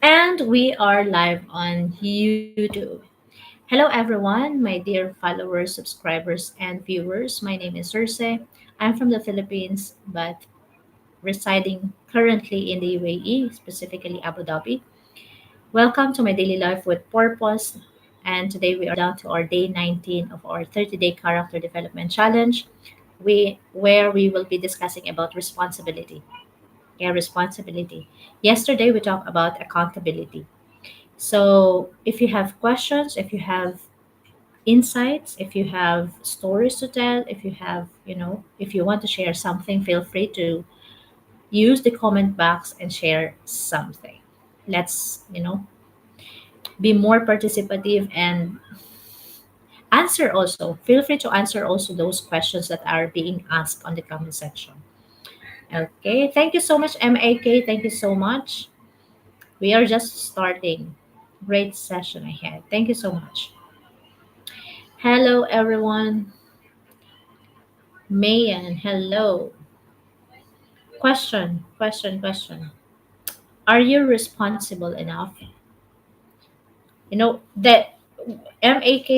And we are live on YouTube. Hello, everyone, my dear followers, subscribers, and viewers. My name is Circe. I'm from the Philippines, but residing currently in the UAE, specifically Abu Dhabi. Welcome to my daily life with purpose. And today we are down to our day 19 of our 30-day character development challenge, where we will be discussing about responsibility. Yeah, responsibility. Yesterday we talked about accountability. So, if you have questions, if you have insights, if you have stories to tell, if you have, if you want to share something, feel free to use the comment box and share something. Let's, be more participative and answer also. Feel free to answer also those questions that are being asked on the comment section. Okay, thank you so much, MAK. Thank you so much. We are just starting. Great session ahead. Thank you so much. Hello, everyone. Mayan, hello. Question. Are you responsible enough? That MAK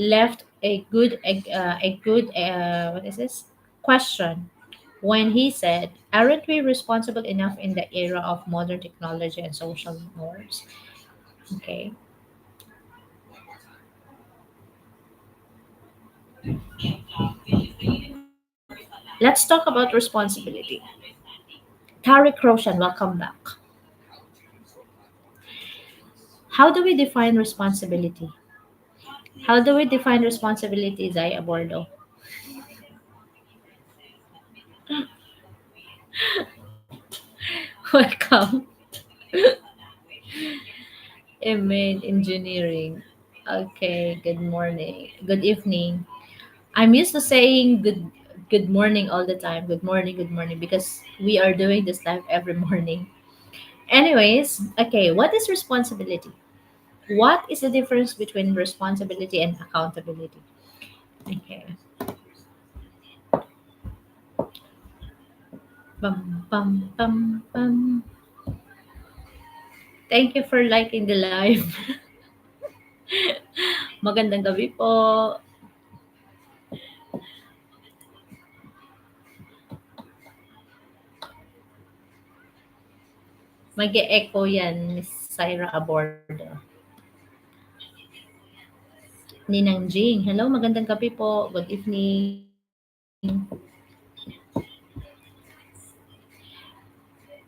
left a good what is this question when he said, "Aren't we responsible enough in the era of modern technology and social norms?" Okay, let's talk about responsibility. Tariq Roshan, welcome back. How do we define responsibility? How do we define responsibility, Zay Abordo? Welcome. Email engineering. Okay, good morning. Good evening. I'm used to saying good morning all the time. Good morning because we are doing this live every morning. Anyways, okay, what is responsibility? What is the difference between responsibility and accountability? Okay. Bum, bum, bum, bum. Thank you for liking the live. Magandang gabi po. Mag-e-echo yan, Miss Syra Abordo. Ninang Jing, hello, magandang gabi po. Good evening.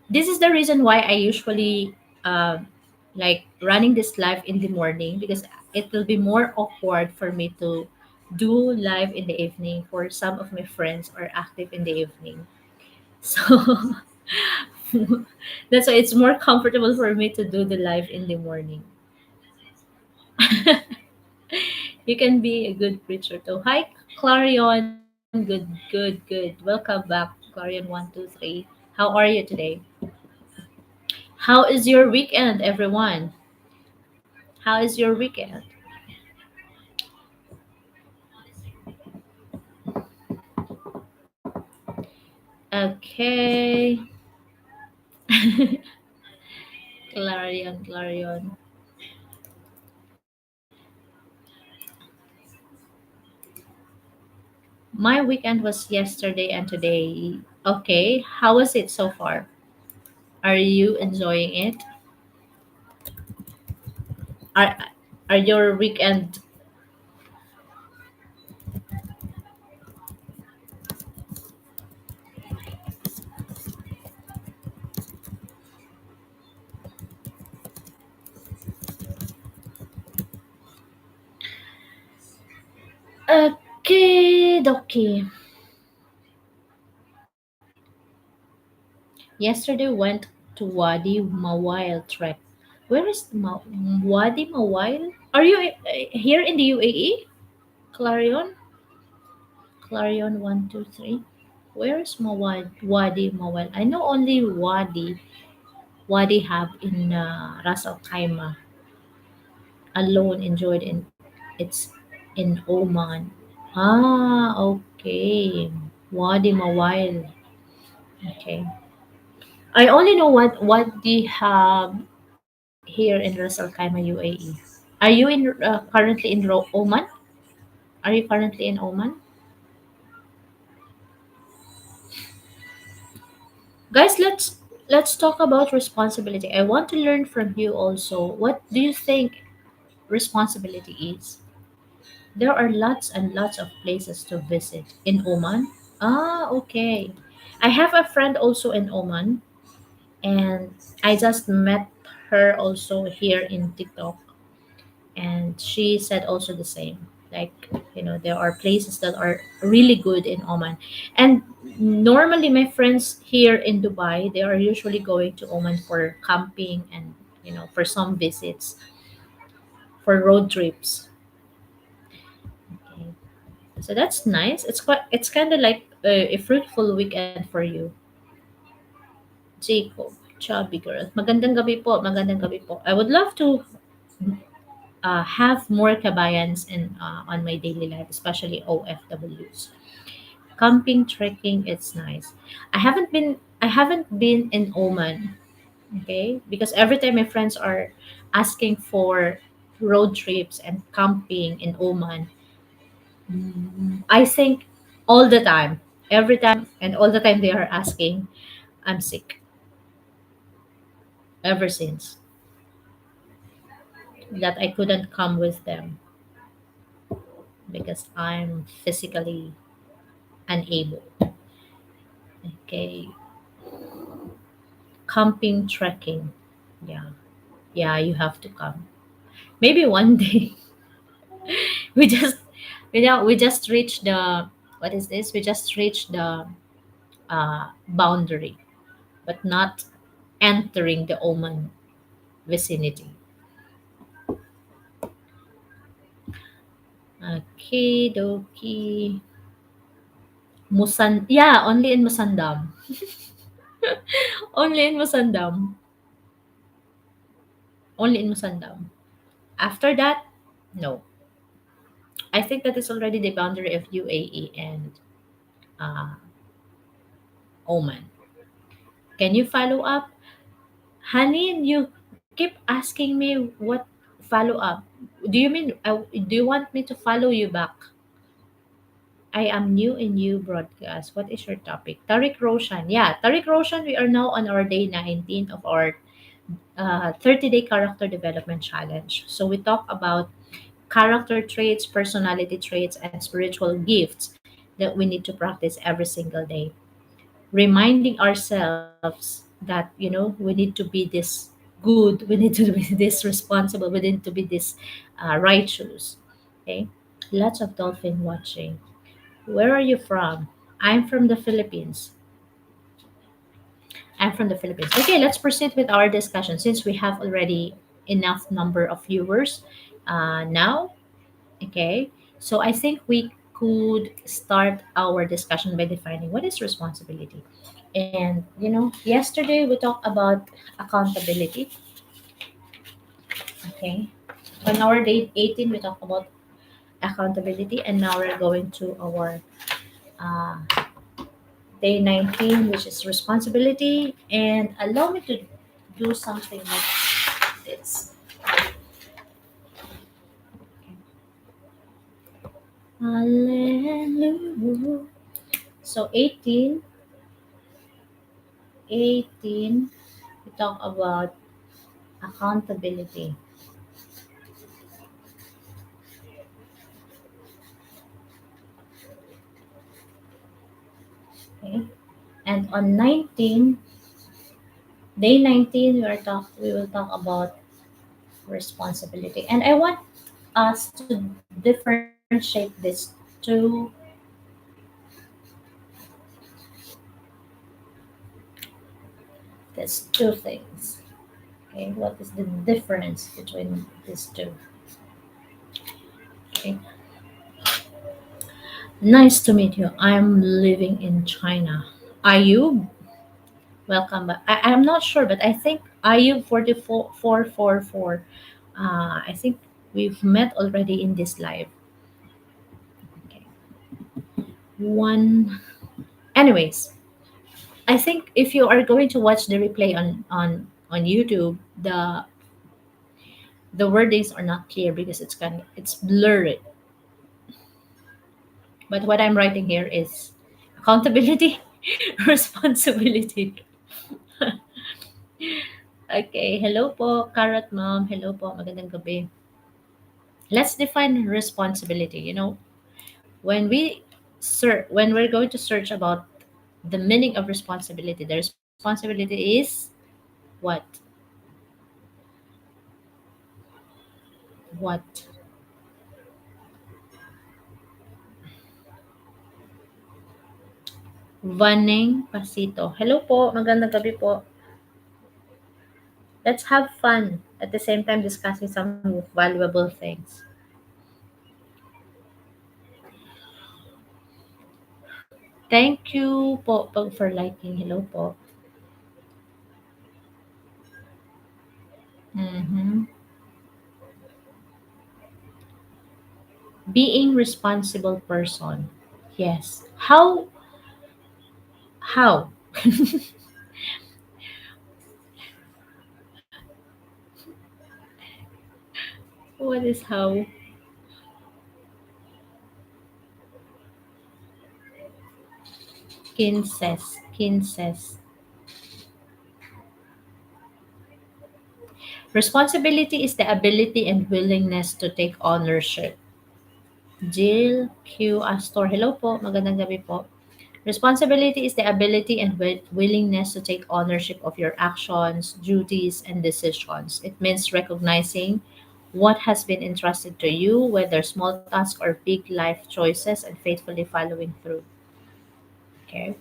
This is the reason why I usually like running this live in the morning because it will be more awkward for me to do live in the evening for some of my friends are active in the evening. So that's why it's more comfortable for me to do the live in the morning. You can be a good preacher too. Hi, Clarion. Good. Welcome back, Clarion123. How are you today? How is your weekend, everyone? How is your weekend? Okay. Clarion. My weekend was yesterday and today. Okay. How was it so far? Are you enjoying it? Are are your weekend okay, dokie. Yesterday went to Wadi Mawil trek. Where is Wadi Mawil? Are you here in the UAE? Clarion? Clarion 123. Where is Wadi Mawil? I know only Wadi Hab in Ras Al Khaimah. Alone enjoyed in it's in Oman. Ah, okay. Wadi Mawil. Okay. I only know what Wadi Hab here in Ras Al Khaimah, UAE. Are you in currently in Oman? Are you currently in Oman? Guys, let's talk about responsibility. I want to learn from you also. What do you think responsibility is? There are lots and lots of places to visit in Oman. Ah, okay. I have a friend also in Oman, and I just met her also here in TikTok, and she said also the same. Like, there are places that are really good in Oman. And normally my friends here in Dubai, they are usually going to Oman for camping and, for some visits, for road trips. Okay. So that's nice. It's kind of like a fruitful weekend for you. Jacob, chubby girl. Magandang gabi po. Magandang gabi po. I would love to have more kabayans in on my daily life, especially OFWs. Camping, trekking, it's nice. I haven't been in Oman, okay? Because every time my friends are asking for road trips and camping in Oman, I think all the time, every time and all the time they are asking, I'm sick ever since that I couldn't come with them because I'm physically unable. Okay, camping, trekking. Yeah, yeah, you have to come. Maybe one day. we just, we just reached the, what is this? We just reached the boundary, but not entering the Oman vicinity. Okay, dokie. Yeah, only in Musandam. Only in Musandam. Only in Musandam. After that, no. I think that is already the boundary of UAE and uh, Oman. Can you follow up? Honey, you keep asking me what follow up. Do you mean, do you want me to follow you back? I am new in you broadcast. What is your topic? Tariq Roshan. Yeah, Tariq Roshan, we are now on our day 19 of our 30-day character development challenge. So we talk about character traits, personality traits, and spiritual gifts that we need to practice every single day, reminding ourselves that we need to be this good, we need to be this responsible, we need to be this righteous. Okay, lots of dolphin watching. Where are you from? I'm from the Philippines. I'm from the Philippines. Okay, let's proceed with our discussion since we have already enough number of viewers now. Okay, so I think we could start our discussion by defining what is responsibility. And yesterday we talked about accountability. Okay, on our day 18 we talked about accountability, and now we're going to our uh, day 19, which is responsibility. And allow me to do something like this. Hallelujah. So 18, we talk about accountability. Okay, and on 19, day 19, we will talk about responsibility. And I want us to differentiate these two things. Okay, what is the difference between these two? Okay, nice to meet you. I'm living in China. Ayub, welcome back. I'm not sure, but I think Ayub 44444. I think we've met already in this live. Okay, one. Anyways, I think if you are going to watch the replay on YouTube, the the wordings are not clear because it's blurry. But what I'm writing here is accountability, responsibility. Okay, hello po, Carrot Mom. Hello po, magandang gabi. Let's define responsibility. When we're going to search about the meaning of responsibility, the responsibility is what? What? Vaneng Pasito. Hello po, magandang gabi po. Let's have fun at the same time discussing some valuable things. Thank you po for liking. Hello po. Mm-hmm. Being responsible person. Yes. How? What is how? Kinses. Responsibility is the ability and willingness to take ownership. Jill Q. Astor. Hello po. Magandang gabi po. Responsibility is the ability and willingness to take ownership of your actions, duties, and decisions. It means recognizing what has been entrusted to you, whether small tasks or big life choices, and faithfully following through. Okay.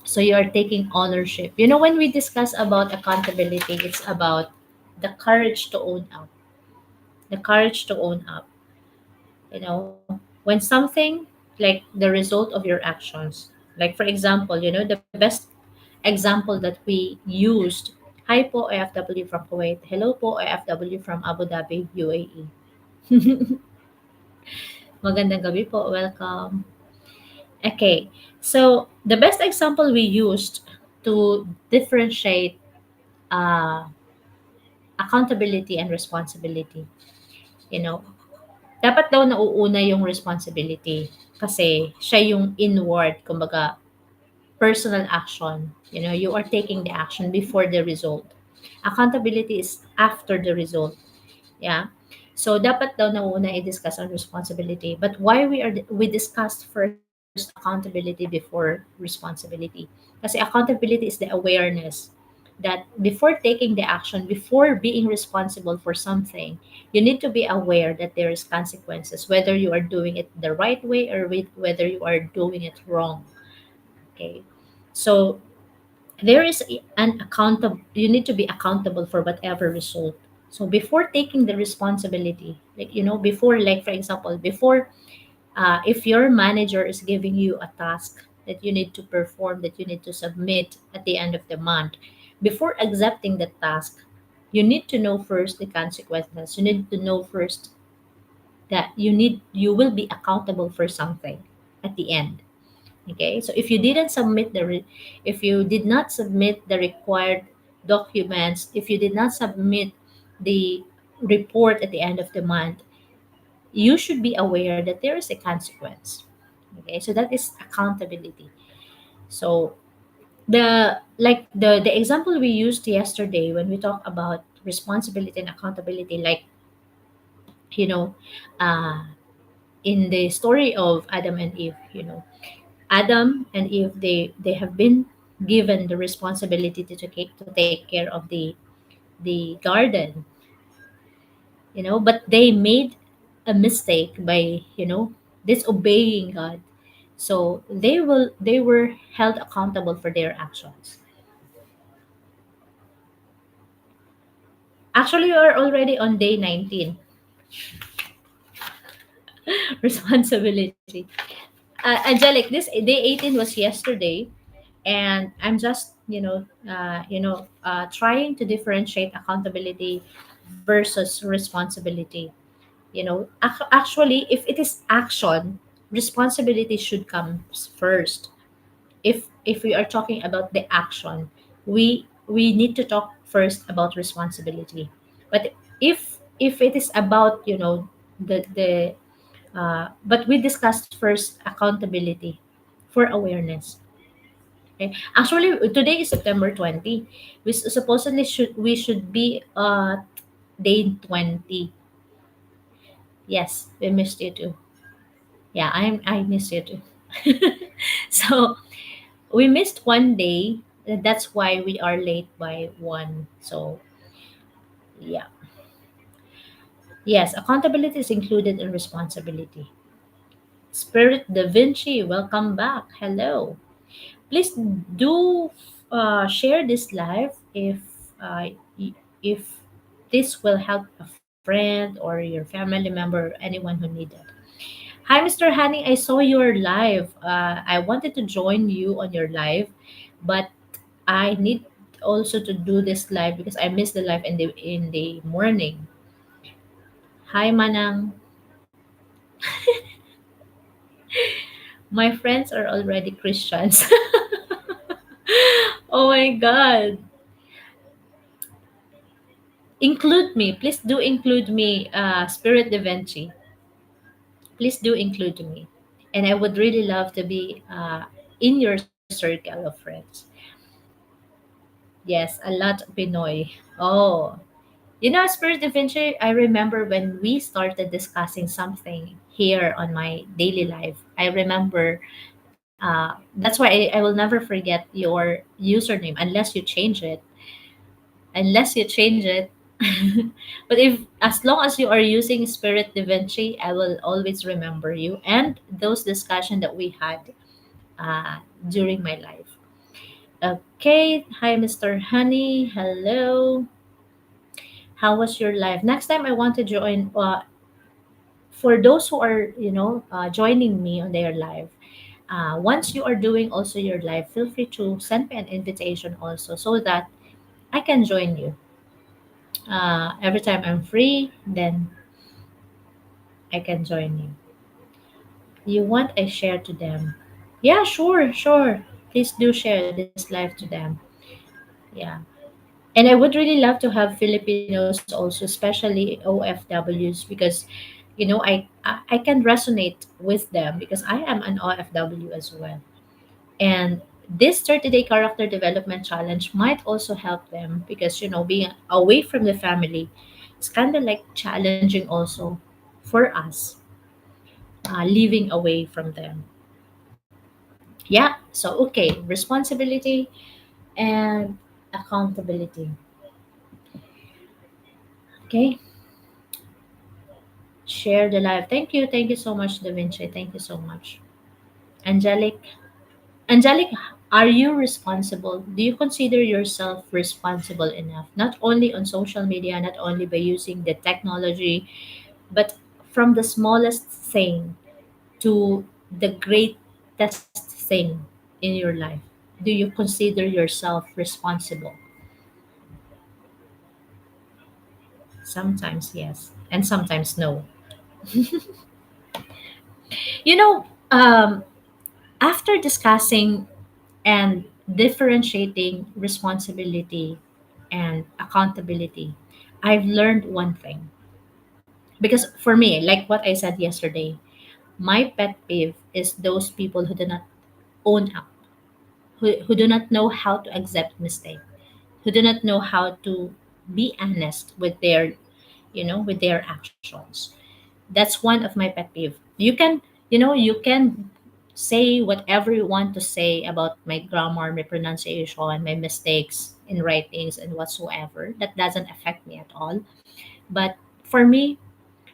So you are taking ownership. When we discuss about accountability, it's about the courage to own up. The courage to own up. When something like the result of your actions, like for example, the best example that we used, hi po OFW from Kuwait, hello po OFW from Abu Dhabi, UAE. Magandang gabi po, welcome. Okay, so the best example we used to differentiate uh, accountability and responsibility, you know, dapat daw nauuna yung responsibility kasi siya yung inward, kumbaga personal action. You are taking the action before the result. Accountability is after the result. Yeah. So dapat daw nauna i-discuss ang responsibility. But why we discussed first accountability before responsibility? Kasi accountability is the awareness that before taking the action, before being responsible for something, you need to be aware that there is consequences, whether you are doing it the right way or whether you are doing it wrong. Okay. So there is an accountable, you need to be accountable for whatever result. So before taking the responsibility, like before, like for example, before if your manager is giving you a task that you need to perform, that you need to submit at the end of the month, before accepting the task, you need to know first the consequences. You need to know first that you will be accountable for something at the end. Okay, so if you did not submit the required documents, if you did not submit the report at the end of the month, you should be aware that there is a consequence. Okay, so that is accountability. So the example we used yesterday when we talk about responsibility and accountability, like you know uh, in the story of Adam and Eve, Adam and Eve, they have been given the responsibility to take care of the garden, but they made a mistake by disobeying God. So they were held accountable for their actions. Actually, we are already on day 19. Responsibility. Angelic, this day 18 was yesterday, and I'm just trying to differentiate accountability versus responsibility. Actually, if it is action, responsibility should come first. If we are talking about the action, we need to talk first about responsibility. But If it is about, the but we discussed first accountability for awareness. Okay, actually today is September 20. Supposedly we should be day 20. Yes, we missed you too. Yeah, I missed you too. So we missed one day. That's why we are late by one. So yeah. Yes, accountability is included in responsibility. Spirit Da Vinci, welcome back. Hello. Please do share this live if this will help a friend or your family member, or anyone who need it. Hi, Mr. Honey. I saw your live. I wanted to join you on your live, but I need also to do this live because I missed the live in the morning. Hi, Manang. My friends are already Christians. Oh my God. Include me. Please do include me, Spirit Da Vinci. Please do include me. And I would really love to be in your circle of friends. Yes, a lot of Pinoy. Oh, Spirit Da Vinci, I remember when we started discussing something here on my daily life. I remember that's why I will never forget your username unless you change it. Unless you change it. But if as long as you are using Spirit Da Vinci, I will always remember you and those discussion that we had during my life. Okay, hi Mr. Honey. Hello. How was your life? Next time I want to join. For those who are joining me on their live. Once you are doing also your live, feel free to send me an invitation also so that I can join you. Every time I'm free, then I can join you. You want I share to them? Yeah, sure, sure. Please do share this live to them. Yeah. And I would really love to have Filipinos also, especially OFWs, because I can resonate with them because I am an OFW as well. And this 30-day character development challenge might also help them because being away from the family, it's kind of like challenging also for us, living away from them. Yeah, so okay, responsibility and accountability. Okay, share the live. Thank you so much, Da Vinci. Thank you so much. Angelic, Angelic, are you responsible? Do you consider yourself responsible enough? Not only on social media, not only by using the technology, but from the smallest thing to the greatest thing in your life. Do you consider yourself responsible? Sometimes yes, and sometimes no. You know, um, after discussing and differentiating responsibility and accountability, I've learned one thing. Because for me, like what I said yesterday, my pet peeve is those people who do not own up, who do not know how to accept mistake, who do not know how to be honest with their actions. That's one of my pet peeve. You can say whatever you want to say about my grammar, my pronunciation, my mistakes in writings and whatsoever. That doesn't affect me at all. But for me,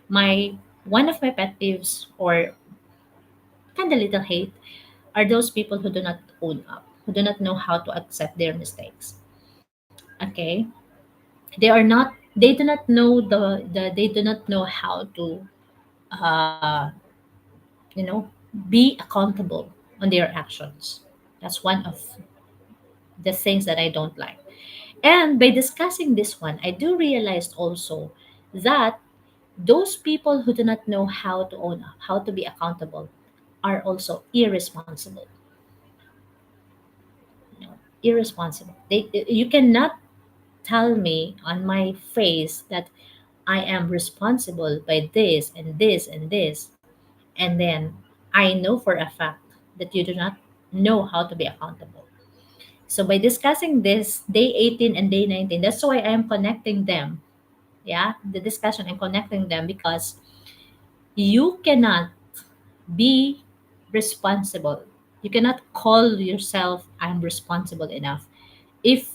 my one of my pet peeves or kind of little hate are those people who do not own up, who do not know how to accept their mistakes. Okay, they do not know they do not know how to uh, be accountable on their actions. That's one of the things that I don't like. And by discussing this one, I do realize also that those people who do not know how to own up, how to be accountable, are also irresponsible. Irresponsible. You cannot tell me on my face that I am responsible by this and this and this. And then I know for a fact that you do not know how to be accountable. So by discussing this day 18 and day 19, that's why I am connecting them. Yeah, the discussion and connecting them because you cannot be responsible. You cannot call yourself I'm responsible enough if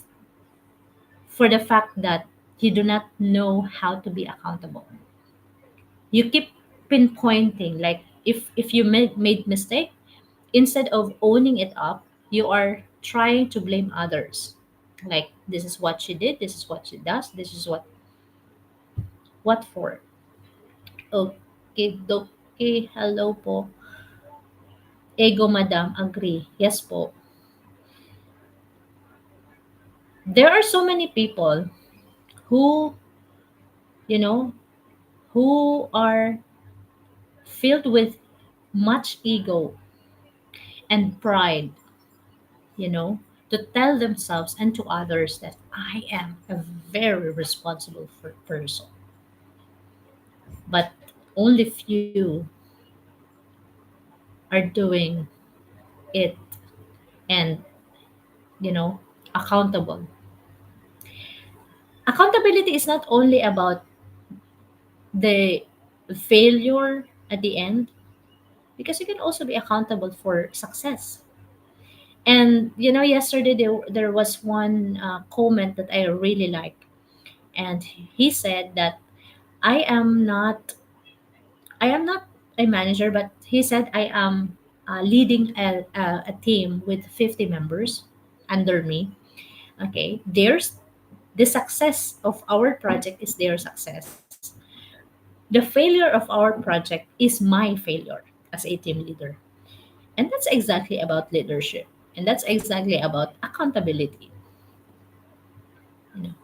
for the fact that you do not know how to be accountable. You keep pinpointing like if you made mistake, instead of owning it up, you are trying to blame others. Like this is what she did, this is what she does, this is what for. Okay, okay, hello po. Ego madam, agree. Yes po. There are so many people who, you know, who are filled with much ego and pride, you know, to tell themselves and to others that I am a very responsible person. But only few are doing it and, you know, accountable. Accountability is not only about the failure at the end, because you can also be accountable for success. And yesterday there was one comment that I really like, and he said that I am not I am not a manager, but he said I am leading a team with 50 members under me. Okay, the success of our project is their success. The failure of our project is my failure as a team leader. And that's exactly about leadership. And that's exactly about accountability. You know,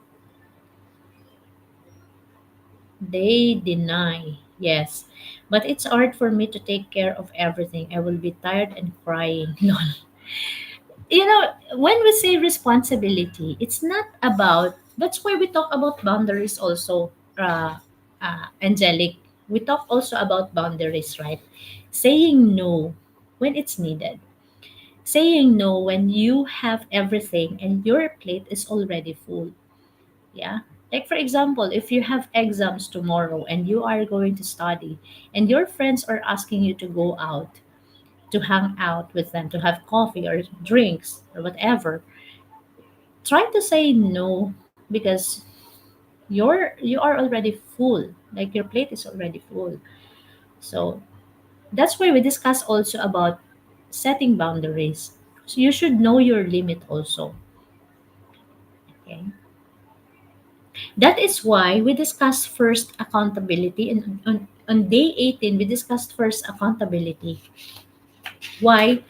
they deny, yes. But it's hard for me to take care of everything. I will be tired and crying. No. When we say responsibility, it's not about, that's why we talk about boundaries also, Angelic. We talk also about boundaries, right? Saying no when it's needed. Saying no when you have everything and your plate is already full. Yeah. Like, for example, if you have exams tomorrow and you are going to study and your friends are asking you to go out, to hang out with them, to have coffee or drinks or whatever, try to say no because you are already full. Like your plate is already full. So that's why we discuss also about setting boundaries. So you should know your limit also. Okay. That is why we discussed first accountability, and on day 18 we discussed first accountability. Why?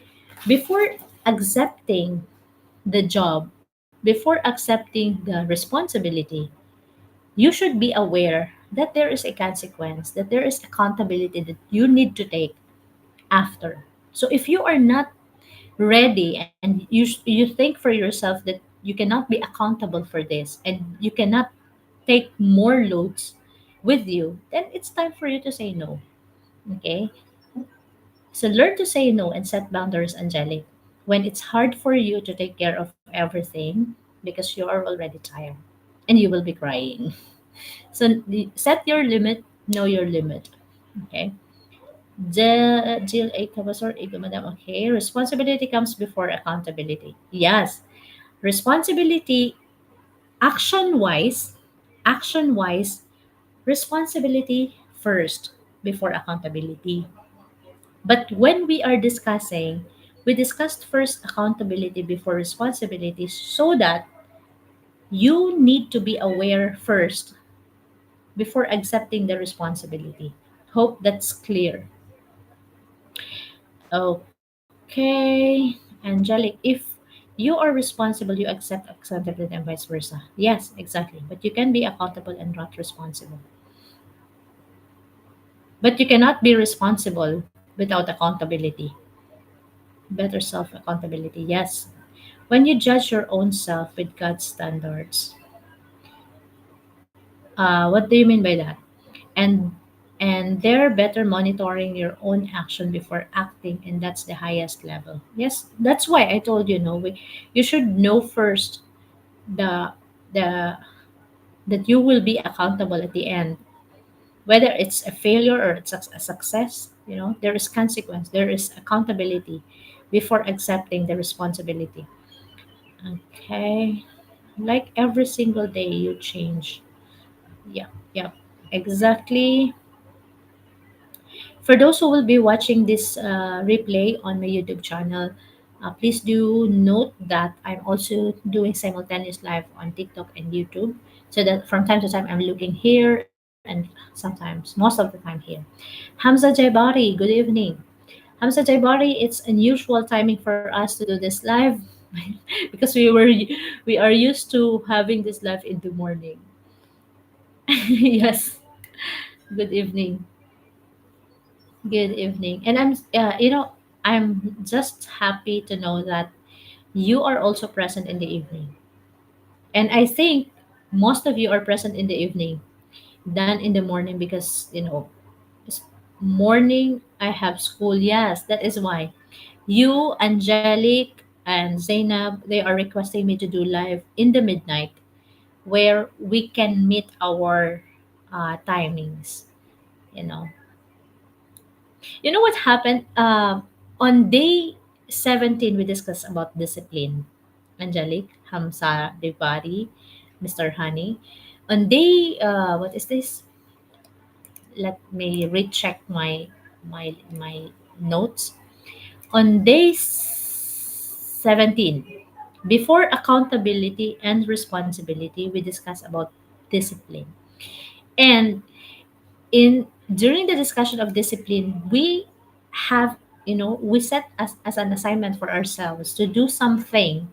Before accepting the job, before accepting the responsibility, you should be aware that there is a consequence, that there is accountability that you need to take after. So if you are not ready and you think for yourself that you cannot be accountable for this and you cannot take more loads with you, then it's time for you to say no. Okay? So learn to say no and set boundaries, Angelic. When it's hard for you to take care of everything because you are already tired and you will be crying. So set your limit, know your limit. Okay. Jill A. Cabasor, Ego Madam. Okay. Responsibility comes before accountability. Yes. Responsibility, action wise, responsibility first before accountability. But when we are discussing, we discussed first accountability before responsibility so that you need to be aware first before accepting the responsibility. Hope that's clear. Okay, Angelic, if you are responsible, you accept accountability and vice versa. Yes, exactly. But you can be accountable and not responsible. But you cannot be responsible without accountability. Better self accountability. Yes. When you judge your own self with God's standards, What do you mean by that? And they're better monitoring your own action before acting, and that's the highest level. Yes, that's why I told you, no, you should know first the the that you will be accountable at the end, whether it's a failure or it's a success. There is consequence, there is accountability before accepting the responsibility. Okay, like every single day you change. Yeah, yeah, exactly. For those who will be watching this replay on my YouTube channel, please do note that I'm also doing simultaneous live on TikTok and YouTube. So that from time to time I'm looking here, and sometimes, most of the time here. Hamza Jaibari, good evening. Hamza Jaibari, it's unusual timing for us to do this live because we are used to having this live in the morning. Yes. Good evening. Good evening. And I'm just happy to know that you are also present in the evening. And I think most of you are present in the evening than in the morning because, it's morning I have school. Yes, that is why. You, Angelic, and Zainab, they are requesting me to do live in the midnight where we can meet our timings, you know. You know what happened? On day 17, we discussed about discipline. Angelic, Hamza, Devari, Mr. Honey. On day, what is this? Let me recheck my notes. On day 17, before accountability and responsibility, we discussed about discipline. And in during the discussion of discipline, have we set as an assignment for ourselves to do something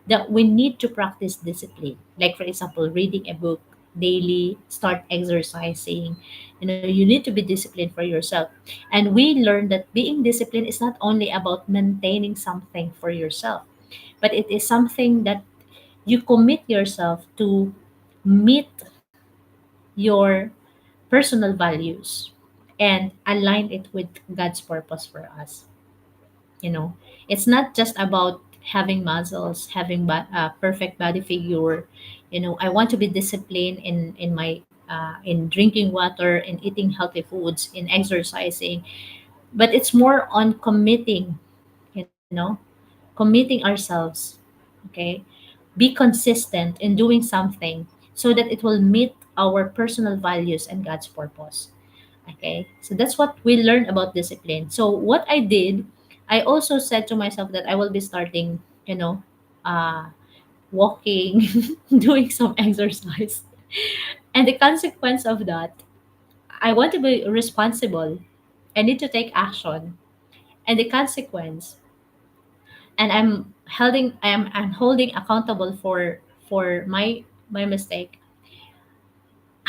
that we need to practice discipline, like for example reading a book daily, start exercising. You need to be disciplined for yourself. And we learned that being disciplined is not only about maintaining something for yourself, but it is something that you commit yourself to meet your personal values and align it with God's purpose for us. You know, it's not just about having muscles, having perfect body figure. I want to be disciplined in drinking water, in eating healthy foods, in exercising. But it's more on committing, you know, committing ourselves. Okay, be consistent in doing something so that it will meet our personal values and God's purpose. Okay, so that's what we learned about discipline. So what I did, I also said to myself that I will be starting, uh, walking, doing some exercise. And the consequence of that, I want to be responsible. I need to take action. And the consequence, and I'm holding accountable for my mistake.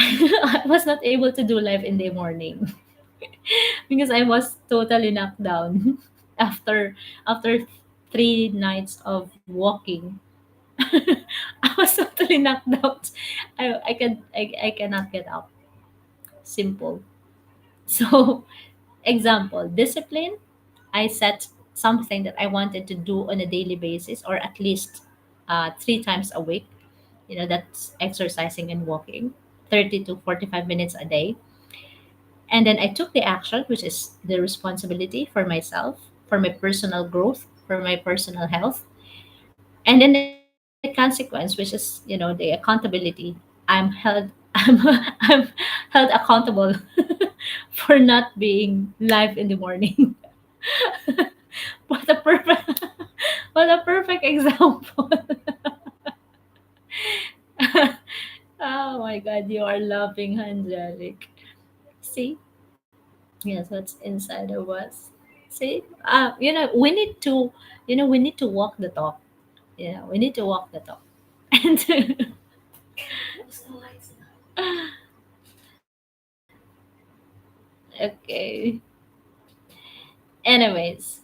I was not able to do live in the morning because I was totally knocked down after 3 nights of walking. I was totally knocked out. I cannot get up. Simple. So example, discipline. I set something that I wanted to do on a daily basis, or at least 3 times a week. That's exercising and walking, 30 to 45 minutes a day. And then I took the action, which is the responsibility for myself, for my personal growth, for my personal health. And then the consequence, which is, the accountability. I'm held I'm held accountable for not being live in the morning. What a perfect what a perfect example. Oh my god, you are laughing, Angelic. See? Yes, what's inside of us. See? We need to walk the talk. We need to walk the talk. And okay. Anyways,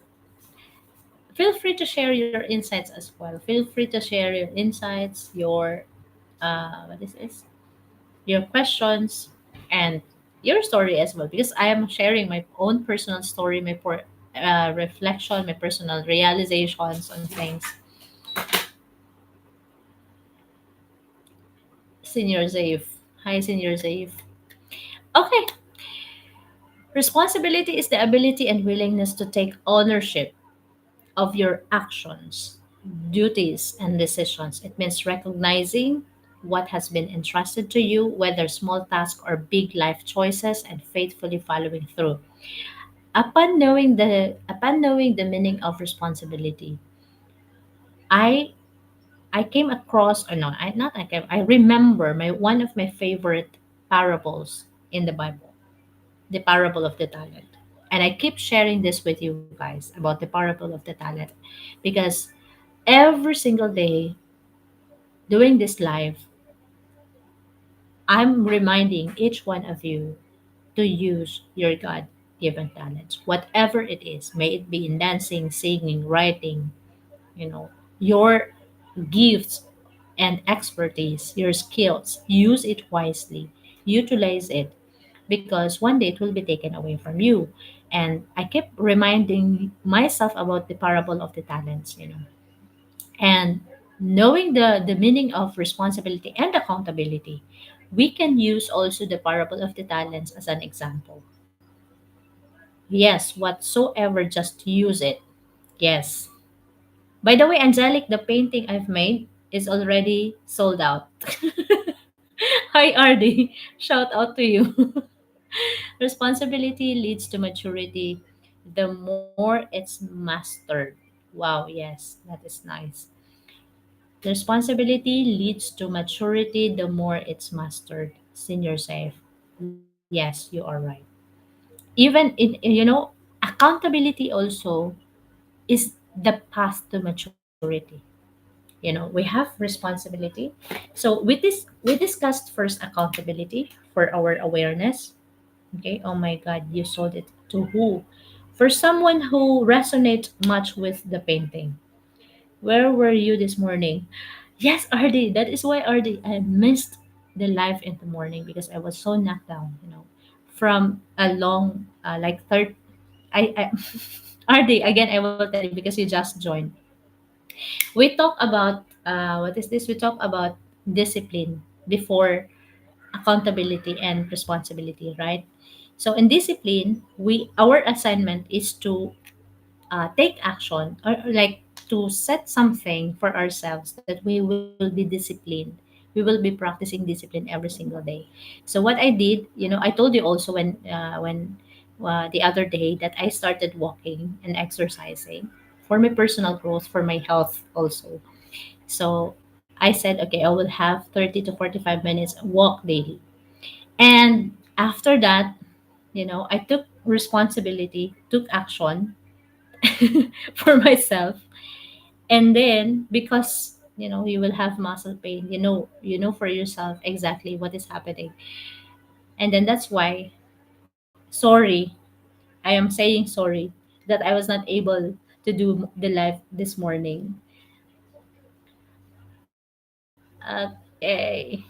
feel free to share your insights as well. Feel free to share your insights, your what is this? your questions, and your story as well, because I am sharing my own personal story, my reflection, my personal realizations on things. Senior Zaif. Hi, Senior Zaif. Okay, responsibility is the ability and willingness to take ownership of your actions, duties, and decisions. It means recognizing what has been entrusted to you, whether small tasks or big life choices, and faithfully following through. Upon knowing the meaning of responsibility, I I came across, or no, I not I came, I remember my one of my favorite parables in the Bible, the parable of the talent. And I keep sharing this with you guys about the parable of the talent, because every single day doing this live, I'm reminding each one of you to use your God given talents, whatever it is. May it be in dancing, singing, writing, your gifts and expertise, your skills. Use it wisely, utilize it, because one day it will be taken away from you. And I kept reminding myself about the parable of the talents. And knowing the meaning of responsibility and accountability, we can use also the parable of the talents as an example. Yes, whatsoever, just use it. Yes. By the way, Angelic, the painting I've made is already sold out. Hi, RD. Shout out to you. Responsibility leads to maturity the more it's mastered. Wow, yes, that is nice. The responsibility leads to maturity the more it's mastered. Senior safe. Yes, you are right. Even in accountability also is the path to maturity. We have responsibility. So we discussed first accountability for our awareness. Okay. Oh my God, you sold it to who? For someone who resonates much with the painting. Where were you this morning? Yes, RD. That is why, RD, I missed the live in the morning because I was so knocked down, from a long, like third. I RD, again, I will tell you because you just joined. We talk about, what is this? We talk about discipline before accountability and responsibility, right? So in discipline, our assignment is to take action, or like to set something for ourselves that we will be disciplined. We will be practicing discipline every single day. So what I did, I told you also when the other day that I started walking and exercising for my personal growth, for my health also. So I said, okay, I will have 30 to 45 minutes walk daily. And after that, I took responsibility, took action for myself. And then, because you will have muscle pain, you know for yourself exactly what is happening. And then that's why, sorry, I am saying sorry that I was not able to do the live this morning. Okay.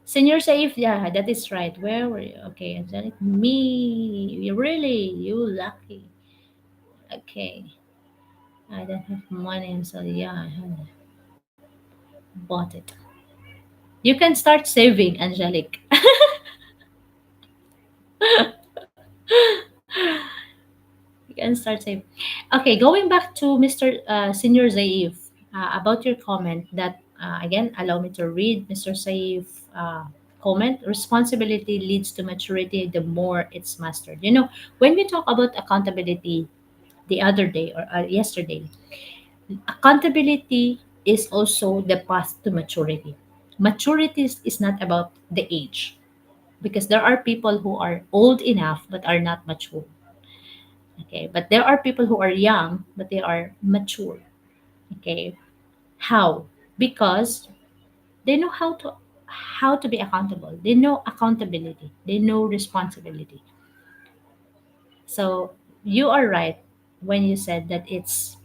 Senior safe, yeah, that is right. Where were you? Okay, Angelic, me, you really, you lucky. Okay, I don't have money, so yeah, I have bought it. You can start saving, Angelic. You can start saving. Okay, going back to Mr. Senior Zaif, about your comment that, again, allow me to read Mr. Zaif comment. Responsibility leads to maturity the more it's mastered. When we talk about accountability the other day, or yesterday, accountability is also the path to maturity. Maturity is not about the age, because there are people who are old enough but are not mature. Okay, but there are people who are young but they are mature. Okay, how? Because they know how to be accountable. They know accountability. They know responsibility. So you are right when you said that it's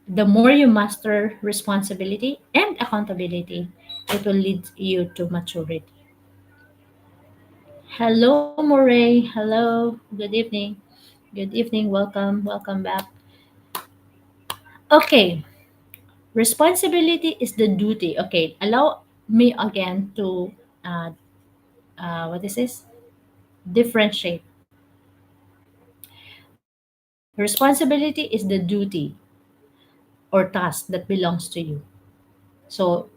The more you master responsibility and accountability, it will lead you to maturity. Hello, Moray. Hello. Good evening. Good evening. Welcome. Welcome back. Okay. Responsibility is the duty. Okay. Allow me again to, uh, what is this? Differentiate. Responsibility is the duty or task that belongs to you. So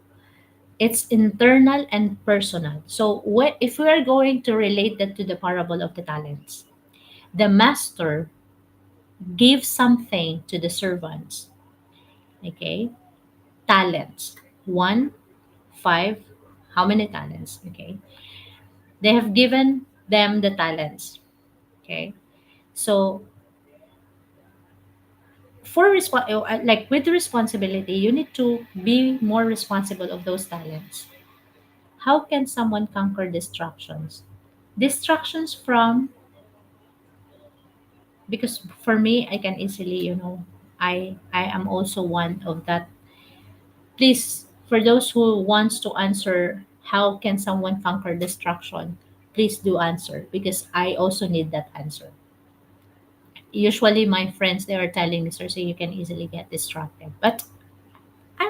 it's internal and personal. So if we are going to relate that to the parable of the talents, the master gave something to the servants. Okay, talents. One, five. How many talents? Okay, they have given them the talents. Okay, so like with responsibility, you need to be more responsible of those talents. How can someone conquer distractions? Distractions from, because for me, I can easily, I am also one of that. Please, for those who wants to answer, how can someone conquer distraction? Please do answer because I also need that answer. Usually, my friends they are telling me, "Sir, so you can easily get distracted," but I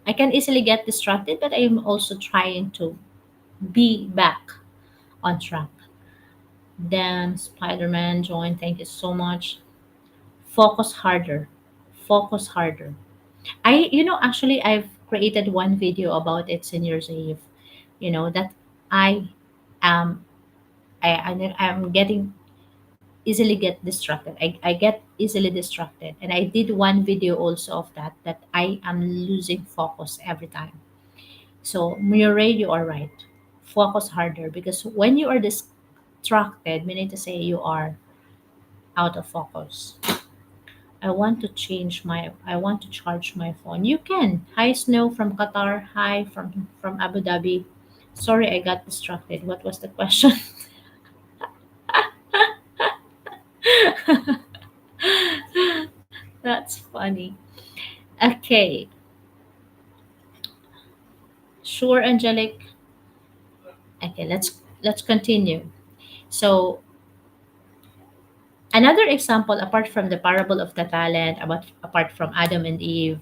I can easily get distracted, but I am also trying to be back on track. Then Spider-Man joined. Thank you so much. Focus harder. Focus harder. Actually, I've created one video about it, Seniors Eve. That I am, I'm getting easily get distracted. I get easily distracted. And I did one video also of that I am losing focus every time. So, Murray, you are right. Focus harder because when you are distracted, meaning to say you are out of focus. I want to charge my phone. You can. Hi Snow from Qatar. Hi from Abu Dhabi. Sorry I got distracted. What was the question? That's funny. Okay. Sure, Angelic. Okay, let's continue. So another example apart from the parable of the talent, apart from Adam and Eve,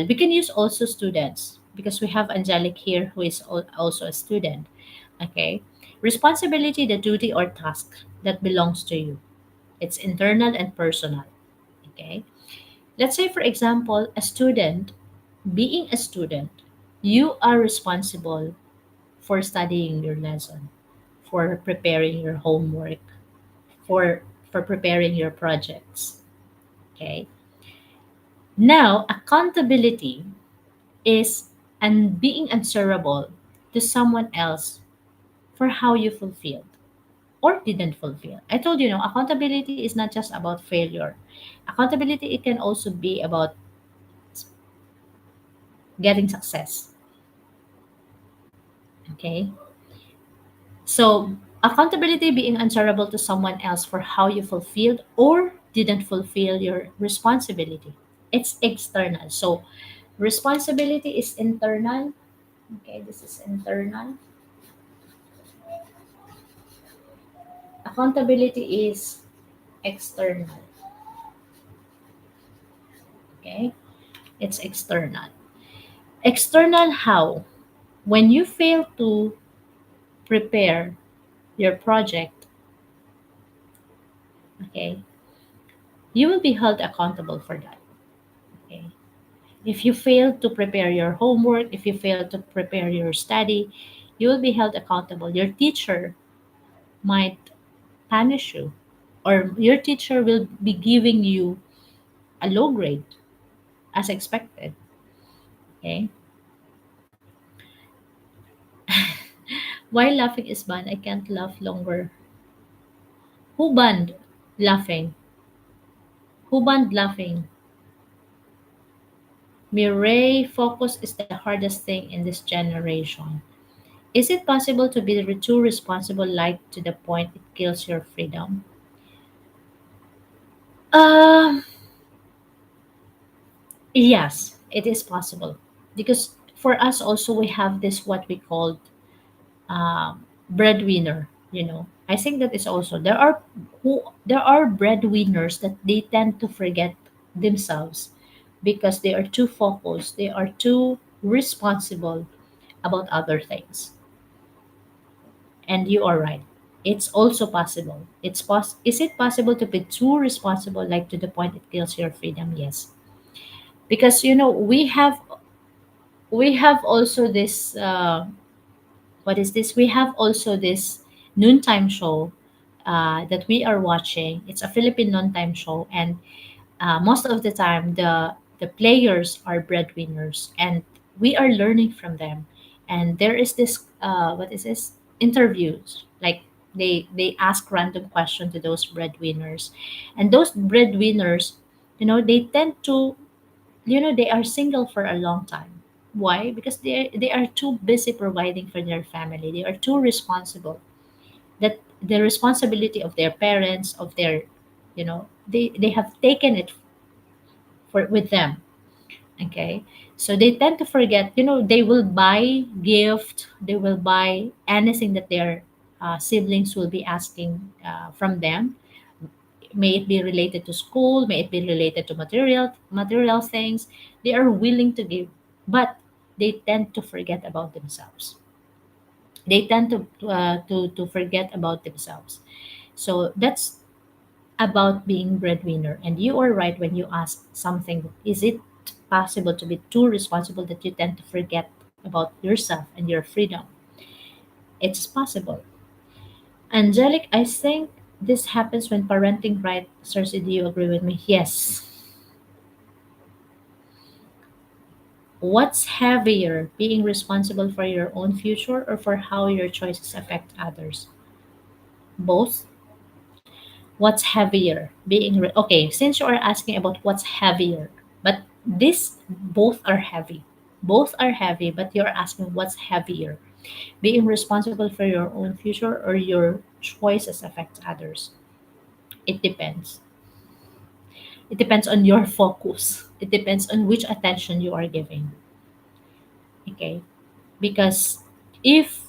we can use also students because we have Angelic here who is also a student. Okay. Responsibility, the duty or task that belongs to you. It's internal and personal. Okay. Let's say, for example, a student, being a student, you are responsible for studying your lesson, for preparing your homework, for preparing your projects. Okay. Now, accountability is and being answerable to someone else for how you fulfilled or didn't fulfill. I told you, accountability is not just about failure. Accountability, it can also be about getting success. Okay. So, accountability being answerable to someone else for how you fulfilled or didn't fulfill your responsibility. It's external. So, responsibility is internal. Okay, this is internal. Accountability is external. Okay, it's external. External how? When you fail to prepare your project, okay, you will be held accountable for that. Okay. If you fail to prepare your homework, if you fail to prepare your study, you will be held accountable. Your teacher might punish you, or your teacher will be giving you a low grade as expected. Okay. Why laughing is banned? I can't laugh longer. Who banned laughing? Who banned laughing? Mireille, focus is the hardest thing in this generation. Is it possible to be too responsible, like to the point it kills your freedom? Um, Yes, it is possible because for us also we have this what we call breadwinner. I think that is also there are breadwinners that they tend to forget themselves because they are too focused, they are too responsible about other things. And you are right, it's also possible. Is it possible to be too responsible, like to the point it kills your freedom? Yes, because we have also this what is this we have also this noontime show that we are watching. It's a Philippine noontime show, and most of the time the players are breadwinners, and we are learning from them. And there is this what is this interviews, like they ask random question to those breadwinners, and those breadwinners, they tend to, they are single for a long time. Why? Because they are too busy providing for their family, they are too responsible, that the responsibility of their parents, of their, they have taken it for with them. Okay, so they tend to forget, they will buy gift, they will buy anything that their siblings will be asking from them. May it be related to school, may it be related to material things, they are willing to give. But they tend to forget about themselves. They tend to forget about themselves. So that's about being breadwinner. And you are right when you ask something, is it possible to be too responsible that you tend to forget about yourself and your freedom? It's possible. Angelic, I think this happens when parenting, right? Cersei, do you agree with me? Yes. What's heavier, being responsible for your own future or for how your choices affect others? Both. What's heavier, okay, since you are asking about what's heavier, but this both are heavy. Both are heavy, but you're asking what's heavier, being responsible for your own future or your choices affect others. It depends. It depends on your focus. It depends on which attention you are giving. Okay? Because if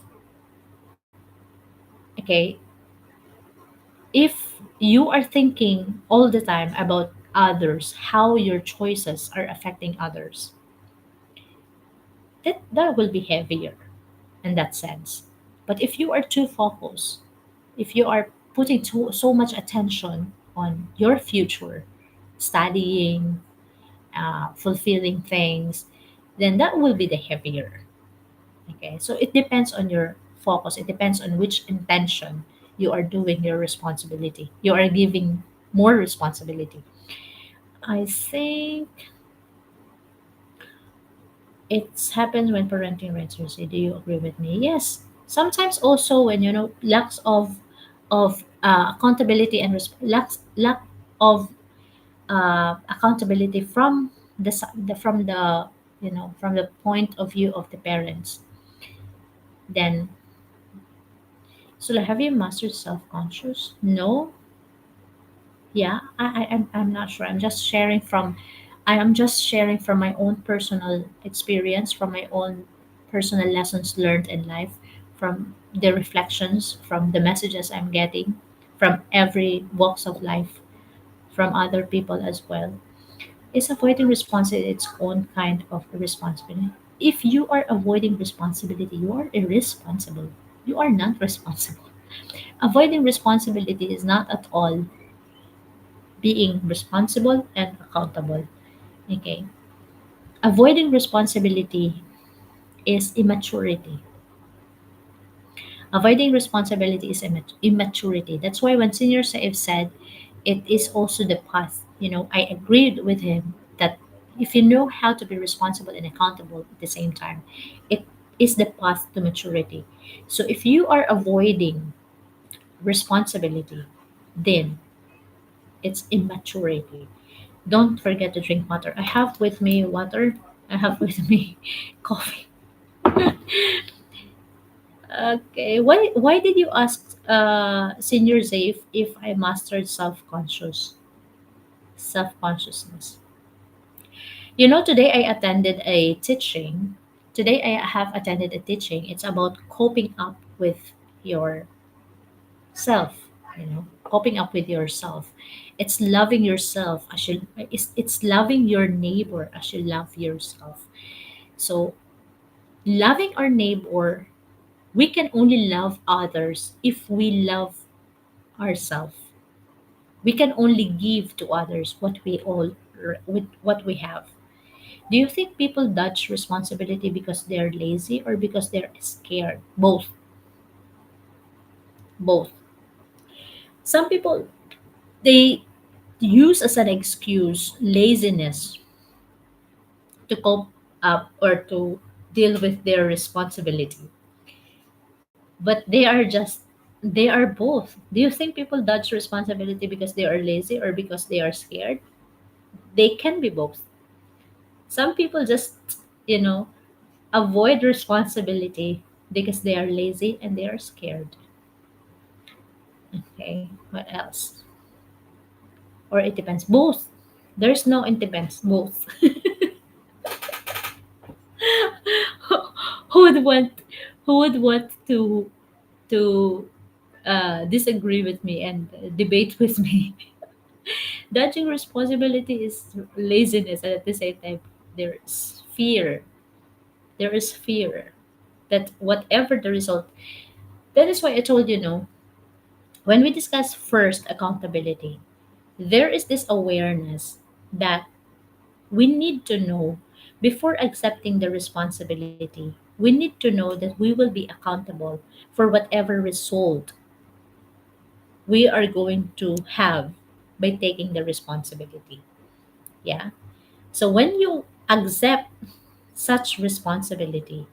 okay, if you are thinking all the time about others, how your choices are affecting others, that will be heavier in that sense. But if you are too focused, if you are putting so much attention on your future, studying, fulfilling things, then that will be the heavier. Okay, so it depends on your focus. It depends on which intention you are doing your responsibility. You are giving more responsibility. I think it's happens when parenting rates are. Do you agree with me? Yes. Sometimes also when lacks of accountability and lack of accountability from the point of view of the parents. Then, so like, have you mastered self-conscious? No. Yeah, I'm not sure. I am just sharing from my own personal experience, from my own personal lessons learned in life, from the reflections, from the messages I'm getting from every walks of life, from other people as well. Is avoiding responsibility its own kind of responsibility? If you are avoiding responsibility, you are irresponsible. You are not responsible. Avoiding responsibility is not at all being responsible and accountable. Okay. Avoiding responsibility is immaturity. Avoiding responsibility is immaturity. That's why when Senior Saif said it is also the path, I agreed with him that if you know how to be responsible and accountable at the same time, it is the path to maturity. So if you are avoiding responsibility, then it's immaturity. Don't forget to drink water. I have with me water. I have with me coffee. Okay. Why did you ask Senior Zaif if I mastered self consciousness? Today I attended a teaching. Today I have attended a teaching. It's about coping up with yourself, coping up with yourself. It's loving yourself as you it's loving your neighbor as you love yourself. So, loving our neighbor, we can only love others if we love ourselves. We can only give to others with what we have. Do you think people dodge responsibility because they're lazy or because they're scared? Both. Both. Some people, they use as an excuse laziness to cope up or to deal with their responsibility. But they are both. Do you think people dodge responsibility because they are lazy or because they are scared? They can be both. Some people just, you know, avoid responsibility because they are lazy and they are scared. Okay, what else? Or it depends. Both. There's no it depends. Both. who would want who would want to disagree with me and debate with me? Dodging responsibility is laziness, and at the same time, there's fear. There is fear that whatever the result, that is why I told you, no, when we discuss first accountability, there is this awareness that we need to know before accepting the responsibility. We need to know that we will be accountable for whatever result we are going to have by taking the responsibility. Yeah. So when you accept such responsibility,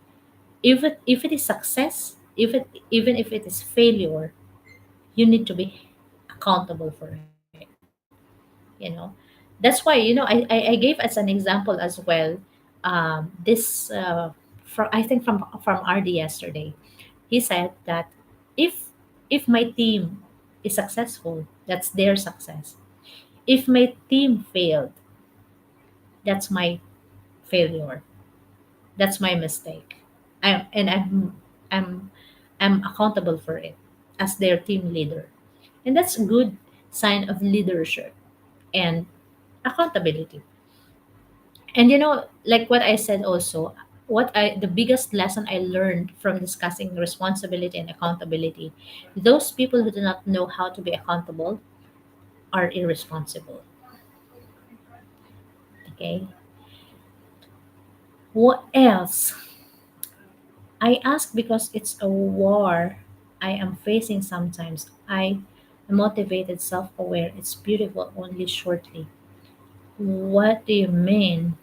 if it is success, even if it is failure, you need to be accountable for it. That's why, I gave as an example as well, this from, I think, from RD yesterday. He said that if if my team is successful, that's their success. If my team failed, that's my failure. That's my mistake. I'm I'm accountable for it as their team leader. And that's a good sign of leadership and accountability. And like what I said also, the biggest lesson I learned from discussing responsibility and accountability, those people who do not know how to be accountable are irresponsible. Okay. What else? I ask because it's a war I am facing sometimes. I am motivated, self aware. It's beautiful only shortly. What do you mean?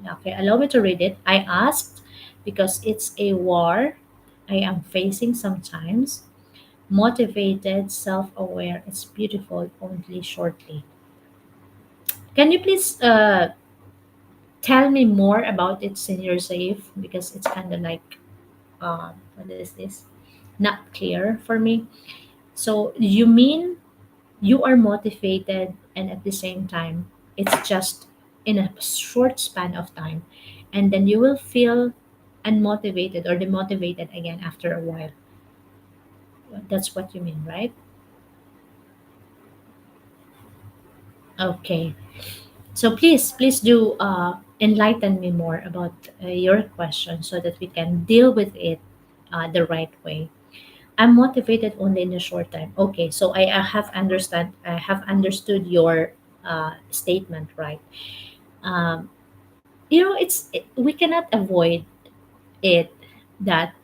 Okay, allow me to read it. I asked because it's a war I am facing sometimes. Motivated, self aware. It's beautiful only shortly. Can you please tell me more about it, Senior Safe? Because it's kind of like, what is this? Not clear for me. So you mean you are motivated and at the same time it's just in a short span of time, and then you will feel unmotivated or demotivated again after a while. That's what you mean, right? Okay. So please do enlighten me more about your question so that we can deal with it the right way. I'm motivated only in a short time. Okay, so I have understood your statement, right? um, we cannot avoid it, that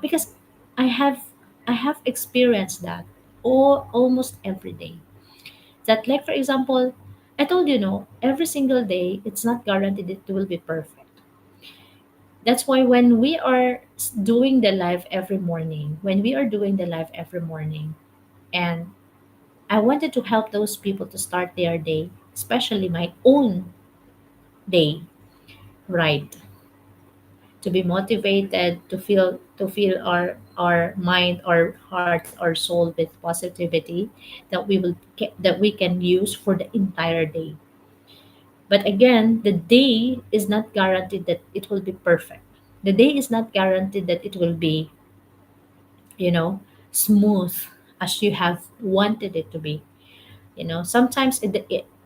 because I have I have experienced that almost every day. That, like, for example, I told you, no, every single day it's not guaranteed it will be perfect. That's why when we are doing the live every morning, and I wanted to help those people to start their day, especially my own day, right? To be motivated, to feel our mind, our heart, our soul with positivity that we can use for the entire day. But again, the day is not guaranteed that it will be perfect. The day is not guaranteed that it will be, you know, smooth as you have wanted it to be. Sometimes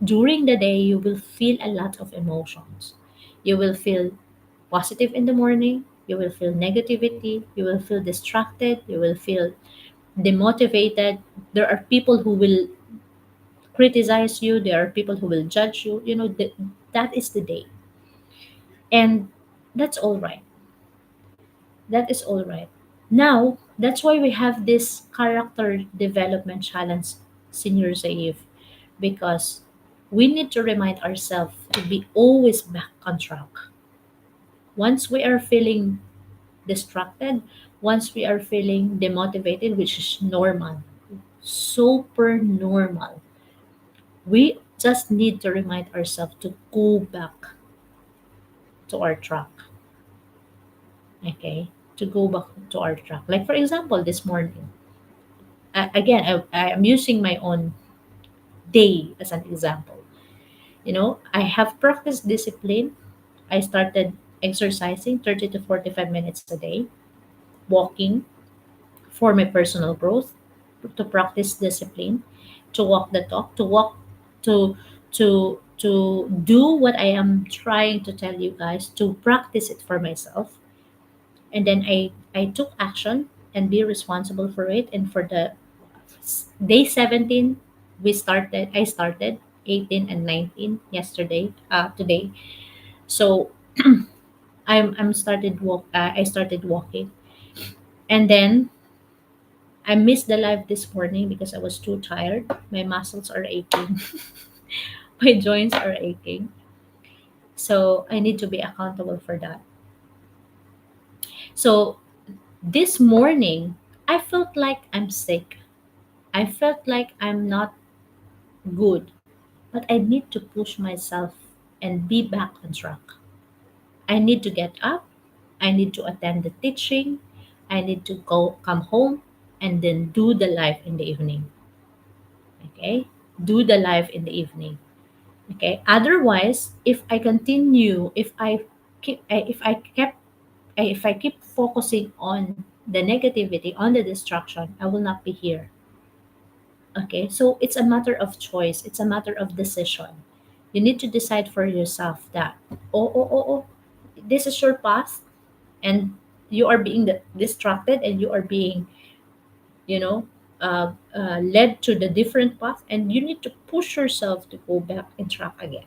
during the day, you will feel a lot of emotions. You will feel positive in the morning, you will feel negativity, you will feel distracted, you will feel demotivated. There are people who will criticize you, there are people who will judge you. That is the day. And that's all right. That is all right. Now, that's why we have this character development challenge, Seniors Eve, because we need to remind ourselves to be always back on track. Once we are feeling distracted, once we are feeling demotivated, which is normal, super normal, we just need to remind ourselves to go back to our track. Okay, to go back to our track. Like for example, this morning, again, I am using my own day as an example. I have practiced discipline. I started exercising 30 to 45 minutes a day, walking for my personal growth, to practice discipline, to walk the talk, to to do what I am trying to tell you guys, to practice it for myself. And then I took action and be responsible for it. And for the day 17, I started 18 and 19 yesterday, today. So I started walking. And then I missed the live this morning because I was too tired. My muscles are aching. My joints are aching. So I need to be accountable for that. So this morning, I felt like I'm sick. I felt like I'm not good. But I need to push myself and be back on track. I need to get up. I need to attend the teaching. I need to come home and then do the live in the evening. Okay? Do the live in the evening. Okay, otherwise, if I keep focusing on the negativity, on the distraction, I will not be here. Okay, so it's a matter of choice, it's a matter of decision. You need to decide for yourself that, oh, this is your path, and you are being distracted, and you are being, you know led to the different path, and you need to push yourself to go back and track again.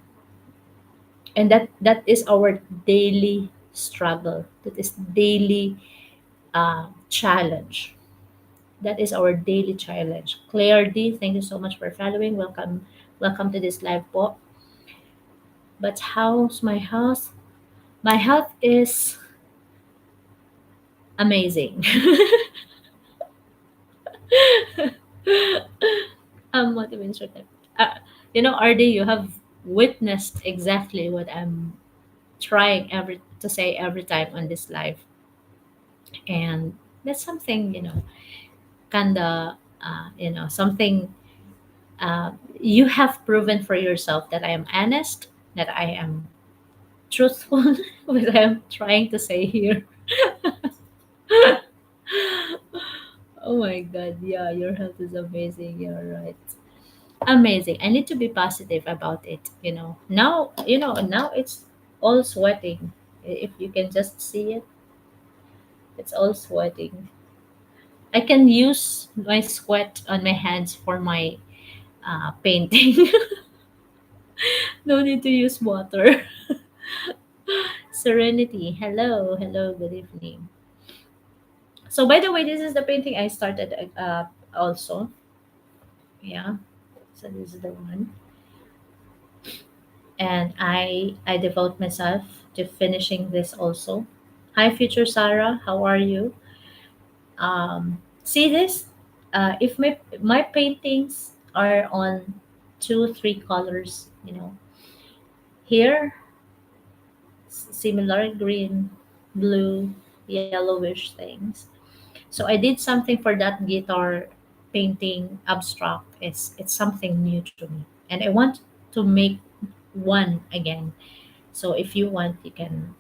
And that is our daily struggle, that is daily challenge. That is our daily challenge. Claire D, thank you so much for following. Welcome to this live po. But how's my health? My health is amazing. What do you mean, certain? RD, you have witnessed exactly what I'm trying every to say every time on this live. And that's something, kinda, something, you have proven for yourself that I am honest, that I am truthful, what I am trying to say here. Oh my god, yeah, your health is amazing. You're right. Amazing. I need to be positive about it. Now it's all sweating. If you can just see it, it's all sweating. I can use my sweat on my hands for my painting. No need to use water. Serenity. Hello. Hello. Good evening. So, by the way, this is the painting I started also. Yeah. So, this is the one. And I devote myself to finishing this also. Hi, future Sarah. How are you? See this? If my paintings are on 2 3 colors, here similar green, blue, yellowish things. So I did something for that guitar painting abstract. It's something new to me, and I want to make one again. So if you want, you can.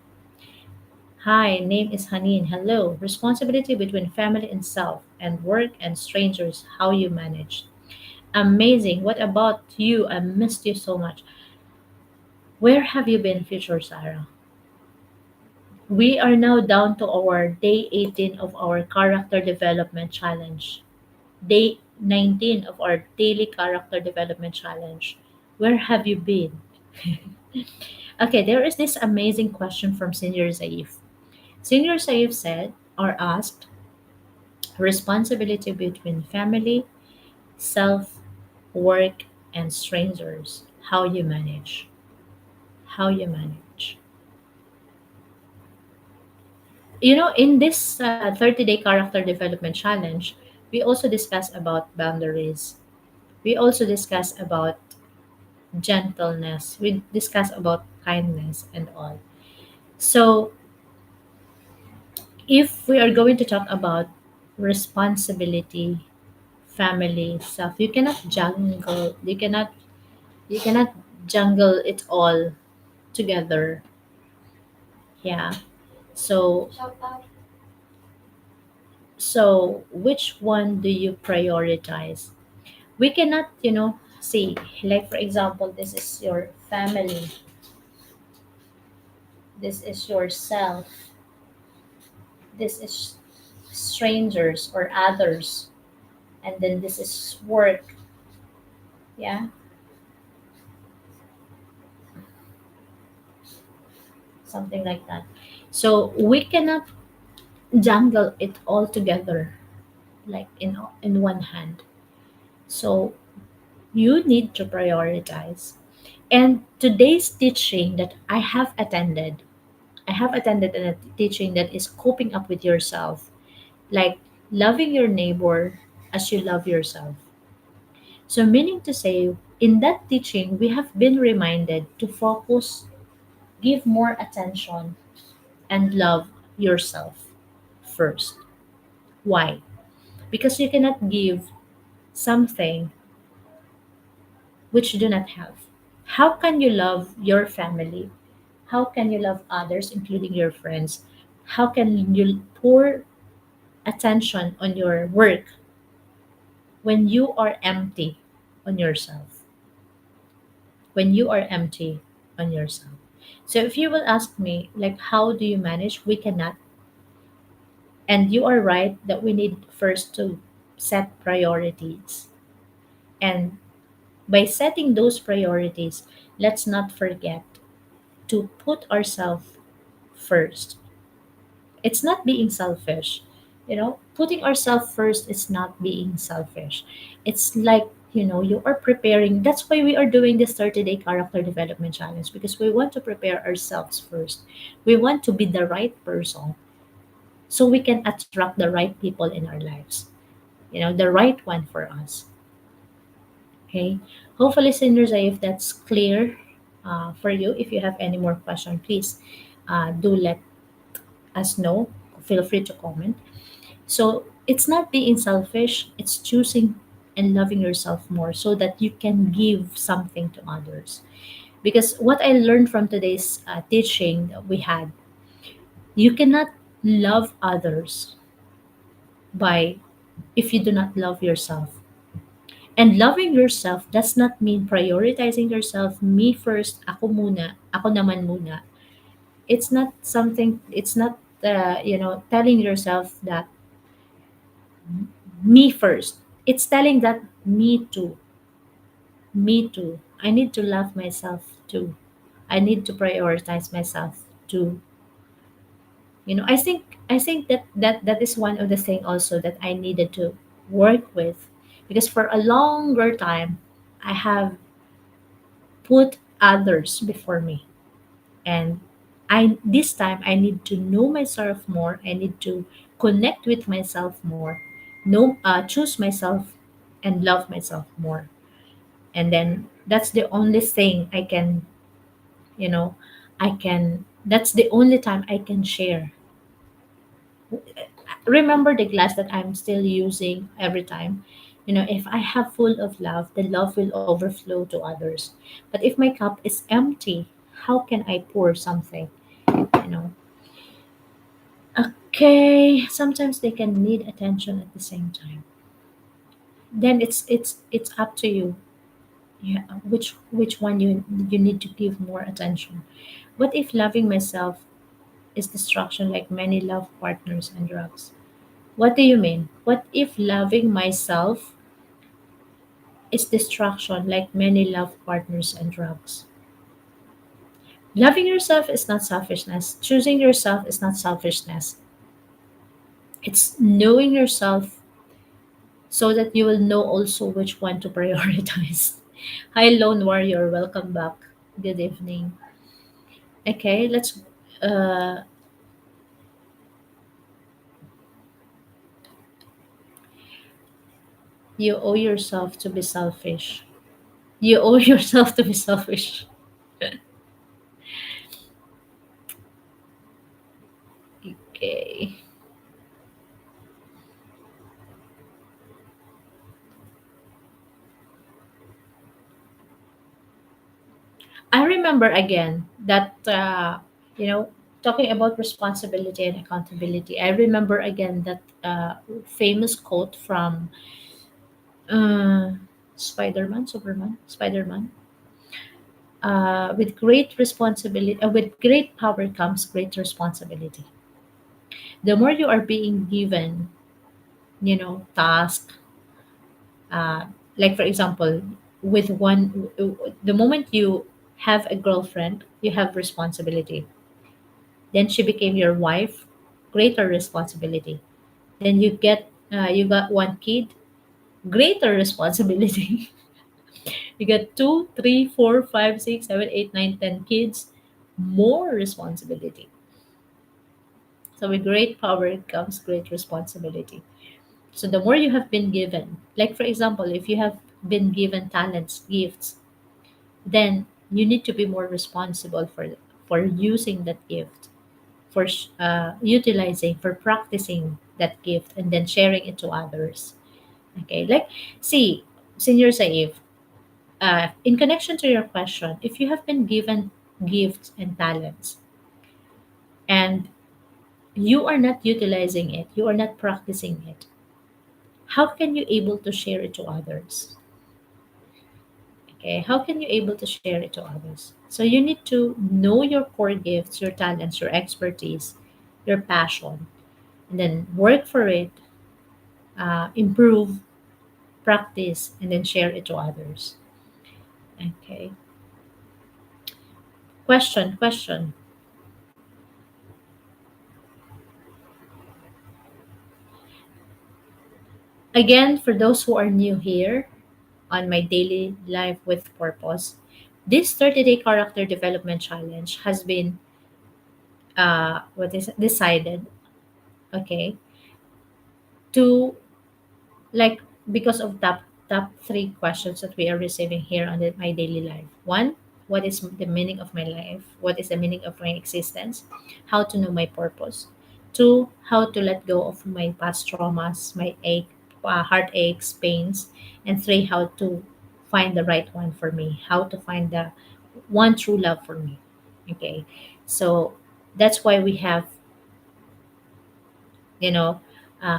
Hi, name is Hanin. Hello. Responsibility between family and self, and work and strangers. How you manage? Amazing. What about you? I missed you so much. Where have you been, future Sarah? We are now down to our day 18 of our character development challenge. Day 19 of our daily character development challenge. Where have you been? Okay, there is this amazing question from Senior Zaif. Senior Zaif said or asked, responsibility between family, self, work, and strangers. How you manage? How you manage? In this 30-day character development challenge, we also discuss about boundaries. We also discuss about gentleness. We discuss about kindness and all. So, if we are going to talk about responsibility, family, self, you cannot jungle it all together. Yeah. So which one do you prioritize? We cannot, see, like for example, this is your family, this is yourself, this is strangers or others, and then this is work. Yeah, something like that. So we cannot jungle it all together like in one hand. So you need to prioritize. And today's teaching that I have attended a teaching that is coping up with yourself, like loving your neighbor as you love yourself. So, meaning to say, in that teaching, we have been reminded to focus, give more attention, and love yourself first. Why? Because you cannot give something which you do not have. How can you love your family? How can you love others, including your friends? How can you pour attention on your work when you are empty on yourself? When you are empty on yourself. So if you will ask me, like, how do you manage? We cannot. And you are right that we need first to set priorities. And by setting those priorities, let's not forget to put ourselves first. It's not being selfish. Putting ourselves first is not being selfish. It's like, you are preparing. That's why we are doing this 30-day character development challenge, because we want to prepare ourselves first. We want to be the right person so we can attract the right people in our lives, the right one for us. Okay. Hopefully, listeners, if that's clear for you. If you have any more question, please do let us know. Feel free to comment. So it's not being selfish, it's choosing and loving yourself more so that you can give something to others. Because what I learned from today's teaching that we had, you cannot love others by if you do not love yourself. And loving yourself does not mean prioritizing yourself, me first, ako muna, ako naman muna. It's not telling yourself that me first. It's telling that me too. Me too. I need to love myself too. I need to prioritize myself too. I think that is one of the thing also that I needed to work with, because for a longer time I have put others before me. And I this time I need to know myself more. I need to connect with myself more. Choose myself and love myself more. And then that's the only thing I can, you know that's the only time I can share. Remember the glass that I'm still using every time? If I have full of love, the love will overflow to others. But if my cup is empty, how can I pour something? You know. Okay, sometimes they can need attention at the same time. Then it's up to you. Yeah, which one you need to give more attention. What if loving myself is destruction like many love partners and drugs? What do you mean? What if loving myself is destruction like many love partners and drugs? Loving yourself is not selfishness. Choosing yourself is not selfishness. It's knowing yourself so that you will know also which one to prioritize. Hi, Lone Warrior. Welcome back. Good evening. Okay, let's. Uh, you owe yourself to be selfish. You owe yourself to be selfish. Okay. I remember again that, talking about responsibility and accountability, I remember again that famous quote from uh, Spider-Man. With great power comes great responsibility. The more you are being given, task, uh, like for example, with one, the moment you have a girlfriend, you have responsibility. Then she became your wife, greater responsibility. Then you got one kid, greater responsibility. You got two, three, four, five, six, seven, eight, nine, 10 kids, more responsibility. So with great power comes great responsibility. So the more you have been given, like for example, if you have been given talents, gifts, then you need to be more responsible for using that gift, for utilizing, for practicing that gift, and then sharing it to others. Okay, like see, Senior Saif, in connection to your question, if you have been given gifts and talents and you are not utilizing it, you are not practicing it, how can you able to share it to others? Okay, how can you able to share it to others? So you need to know your core gifts, your talents, your expertise, your passion, and then work for it, improve, practice, and then share it to others. Okay. Question. Again, for those who are new here on my daily life with purpose, this 30-day character development challenge has been what is decided, okay, to, like, because of top three questions that we are receiving here on my daily life. One, what is the meaning of my life? What is the meaning of my existence? How to know my purpose? Two, how to let go of my past traumas, my heartaches, pains. And three, how to find the right one for me. How to find the one true love for me. Okay, so that's why we have, you know,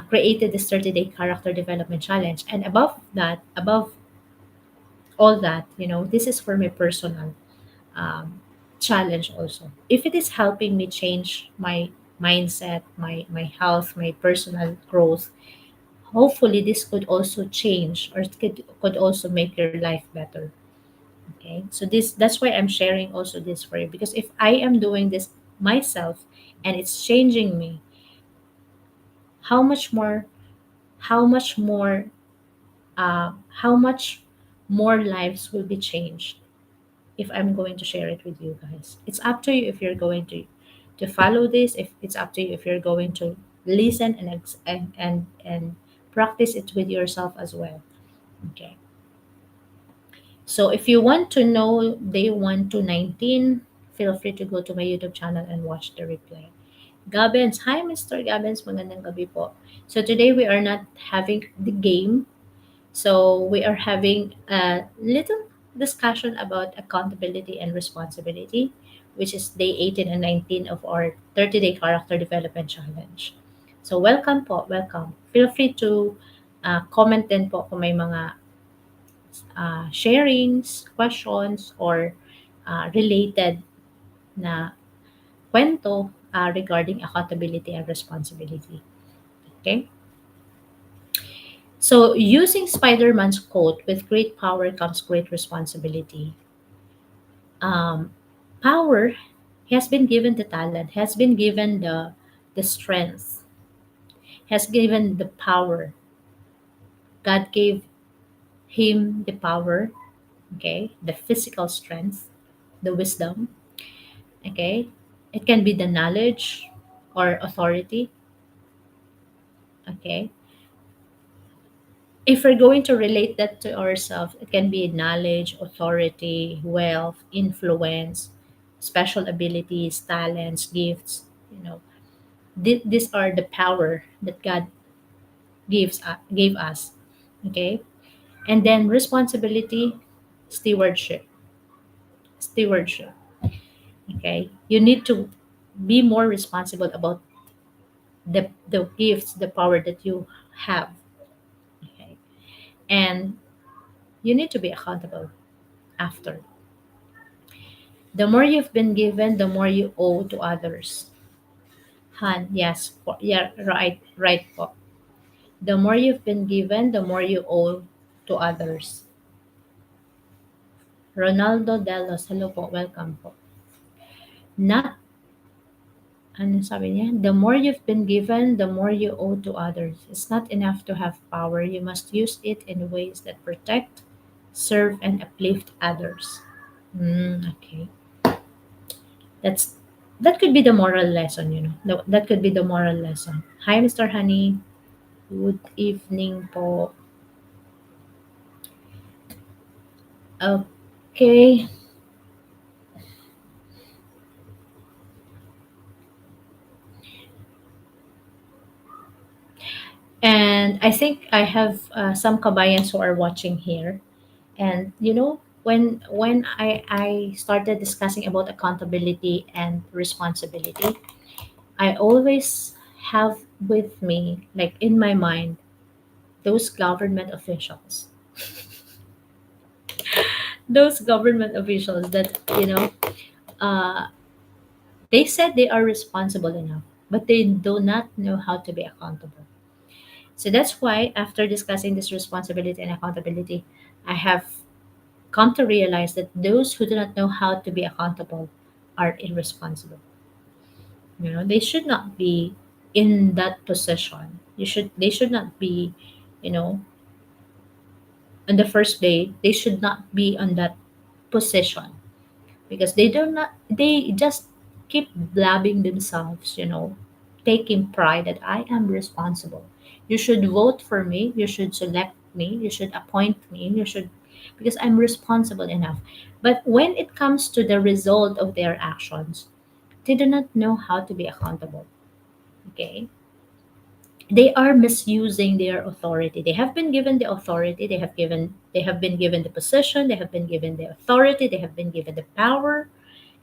created this 30-day character development challenge. And above all that, this is for my personal um, challenge also. If it is helping me change my mindset, my health, my personal growth, hopefully this could also change, or it could also make your life better. Okay, so that's why I'm sharing also this for you, because if I am doing this myself and it's changing me, how much more how much more how much more lives will be changed if I'm going to share it with you guys. It's up to you if you're going to follow this. If it's up to you if you're going to listen and practice it with yourself as well. Okay. So if you want to know day 1 to 19, feel free to go to my YouTube channel and watch the replay. Gabens, hi Mr. Gabens, magandang gabi po. So today we are not having the game. So we are having a little discussion about accountability and responsibility, which is day 18 and 19 of our 30-day character development challenge. So welcome po, welcome. Feel free to comment din po kung may mga sharings, questions, or related na kwento regarding accountability and responsibility. Okay? So, using Spider Man's quote, with great power comes great responsibility. Um, Power has been given the talent, has been given the strength, has given the power. God gave him the power, okay, the physical strength, the wisdom, okay. It can be the knowledge or authority, okay. If we're going to relate that to ourselves, it can be knowledge, authority, wealth, influence, special abilities, talents, gifts. You know, these are the power that God gave us. Okay, and then responsibility, stewardship, stewardship. Okay, you need to be more responsible about the gifts, the power that you have. Okay, and you need to be accountable after. The more you've been given, the more you owe to others. Han, yes, yeah, right, right po. The more you've been given, the more you owe to others. Ronaldo Delos, hello po, welcome po. Not, ano sabi niya? The more you've been given, the more you owe to others. It's not enough to have power. You must use it in ways that protect, serve, and uplift others. Okay. That's that could be the moral lesson, you know. That could be the moral lesson. Hi, Mr. Honey. Good evening po. Okay. And I think I have some kabayans who are watching here. And you know, when I started discussing about accountability and responsibility, I always have with me, like in my mind, those government officials. Those government officials that, uh, they said they are responsible enough, but they do not know how to be accountable. So that's why, after discussing this responsibility and accountability, I have come to realize that those who do not know how to be accountable are irresponsible. You know, they should not be in that position. They should not be, you know, in the first day, they should not be on that position because they just keep blabbing themselves, taking pride that I am responsible. You should vote for me, you should select me, you should appoint me, you should, because I'm responsible enough. But when it comes to the result of their actions, they do not know how to be accountable. Okay, they are misusing their authority. They have been given the authority, they have been given the position, they have been given the authority, they have been given the power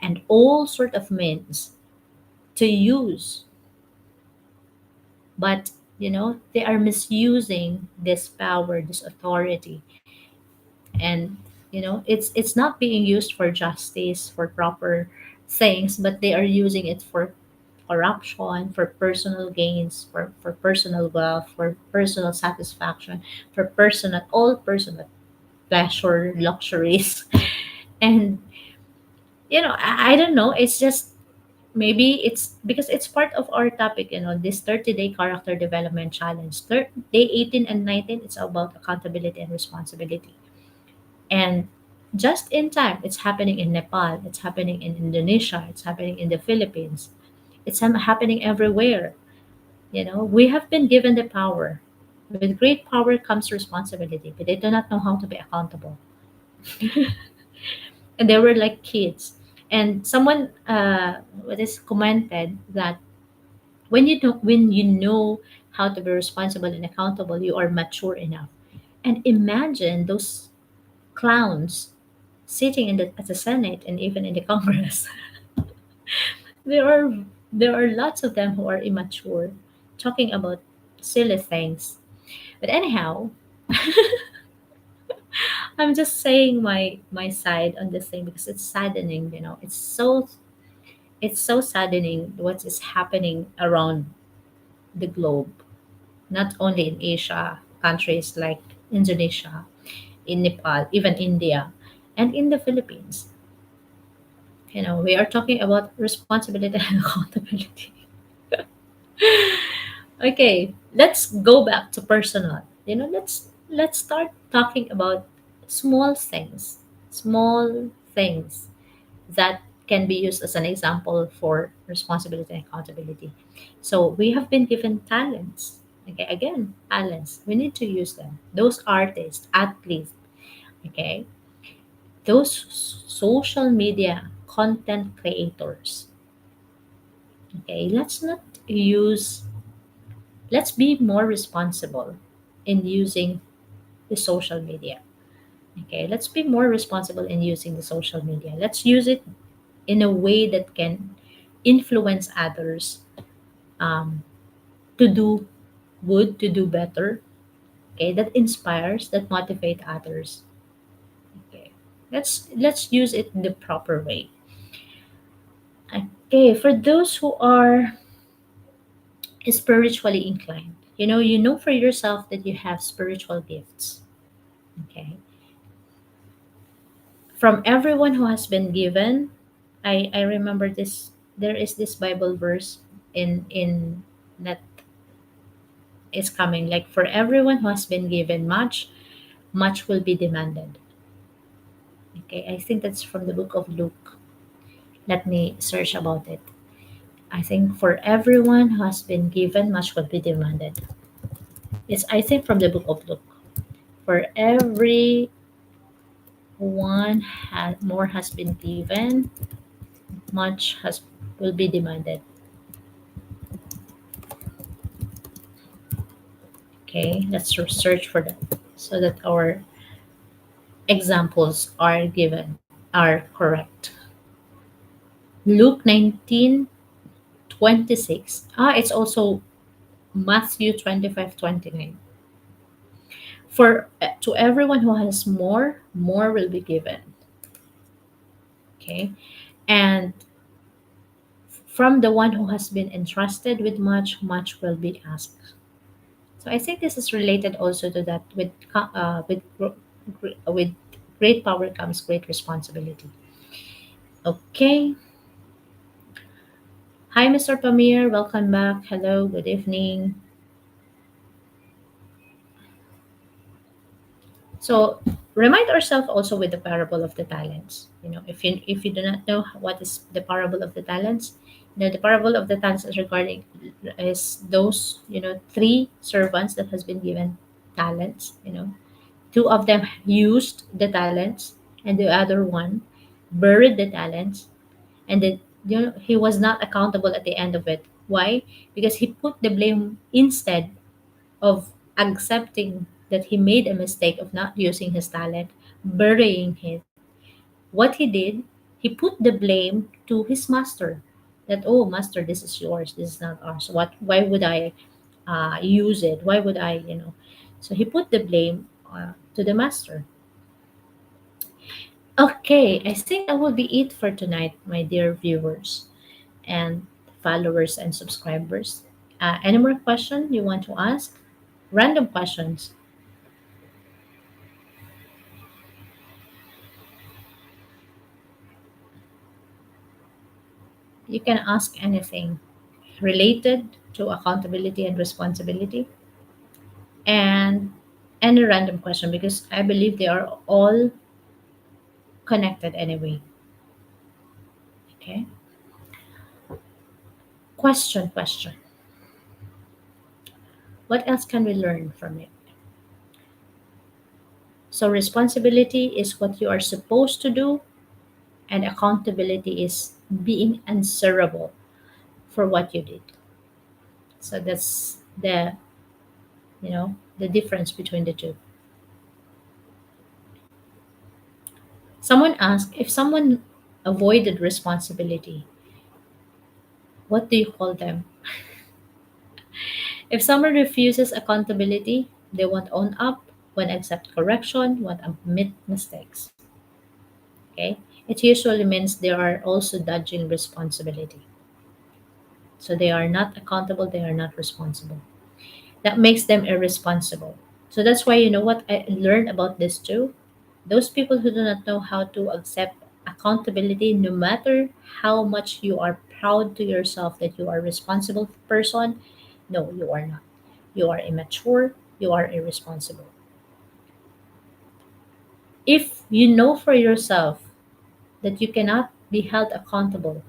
and all sort of means to use, but they are misusing this power, this authority, and it's not being used for justice, for proper things, but they are using it for corruption, for personal gains, for personal wealth, for personal satisfaction, for personal pleasure, luxuries. And I don't know, it's just, maybe it's because it's part of our topic, this 30-day character development challenge. Day 18 and 19, it's about accountability and responsibility. And just in time, it's happening in Nepal, it's happening in Indonesia, it's happening in the Philippines, it's happening everywhere. We have been given the power. With great power comes responsibility, but they do not know how to be accountable. And they were like kids. And someone what is commented that when you know how to be responsible and accountable, you are mature enough. And imagine those clowns sitting at the Senate and even in the Congress. there are there are lots of them who are immature, talking about silly things. But anyhow, I'm just saying my side on this thing because it's saddening. It's so saddening what is happening around the globe, not only in Asia, countries like Indonesia, in Nepal, even India, and in the Philippines. We are talking about responsibility and accountability. Okay, let's go back to personal. Let's start talking about small things, small things that can be used as an example for responsibility and accountability. So we have been given talents. Okay, again, talents. We need to use them. Those artists, athletes, okay, those social media content creators. Okay, use, let's be more responsible in using the social media. Okay, let's be more responsible in using the social media. Let's use it in a way that can influence others, um, to do good, to do better. Okay, that inspires, that motivate others. Okay, let's use it in the proper way. Okay, for those who are spiritually inclined, you know for yourself that you have spiritual gifts. Okay, from everyone who has been given, I remember this. There is this Bible verse in that is coming, like, for everyone who has been given much, much will be demanded. Okay, I think that's from the book of Luke. Let me search about it. I think for everyone who has been given, much will be demanded. It's, I think, from the book of Luke. For everyone has more has been given, much has will be demanded. Okay, let's search for that so that our examples are given, are correct. Luke 19:26. It's also Matthew 25:29. For to everyone who has more, more will be given. Okay, and from the one who has been entrusted with much, much will be asked. So I think this is related also to that, with great power comes great responsibility. Okay. Hi, Mr. Pamir. Welcome back. Hello. Good evening. So remind ourselves also with the parable of the talents. If you do not know what is the parable of the talents, the parable of the talents is regarding, is those, three servants that has been given talents. Two of them used the talents, and the other one buried the talents, and then, he was not accountable at the end of it. Why? Because he put the blame, instead of accepting that he made a mistake of not using his talent, burying it. What he did, he put the blame to his master. That, oh, master, this is yours. This is not ours. What? Why would I use it? Why would I? So he put the blame to the master. Okay, I think that will be it for tonight, my dear viewers and followers and subscribers. Any more question you want to ask? Random questions. You can ask anything related to accountability and responsibility, and any random question, because I believe they are all connected anyway. Okay. Question. What else can we learn from it? So responsibility is what you are supposed to do, and accountability is being answerable for what you did. So that's the difference between the two. Someone asked, if someone avoided responsibility, what do you call them? If someone refuses accountability, they won't own up, won't accept correction, won't admit mistakes. Okay? It usually means they are also dodging responsibility. So they are not accountable, they are not responsible. That makes them irresponsible. So that's why, you know what I learned about this too? Those people who do not know how to accept accountability, no matter how much you are proud to yourself that you are a responsible person, no, you are not. You are immature, you are irresponsible. If you know for yourself that you cannot be held accountable,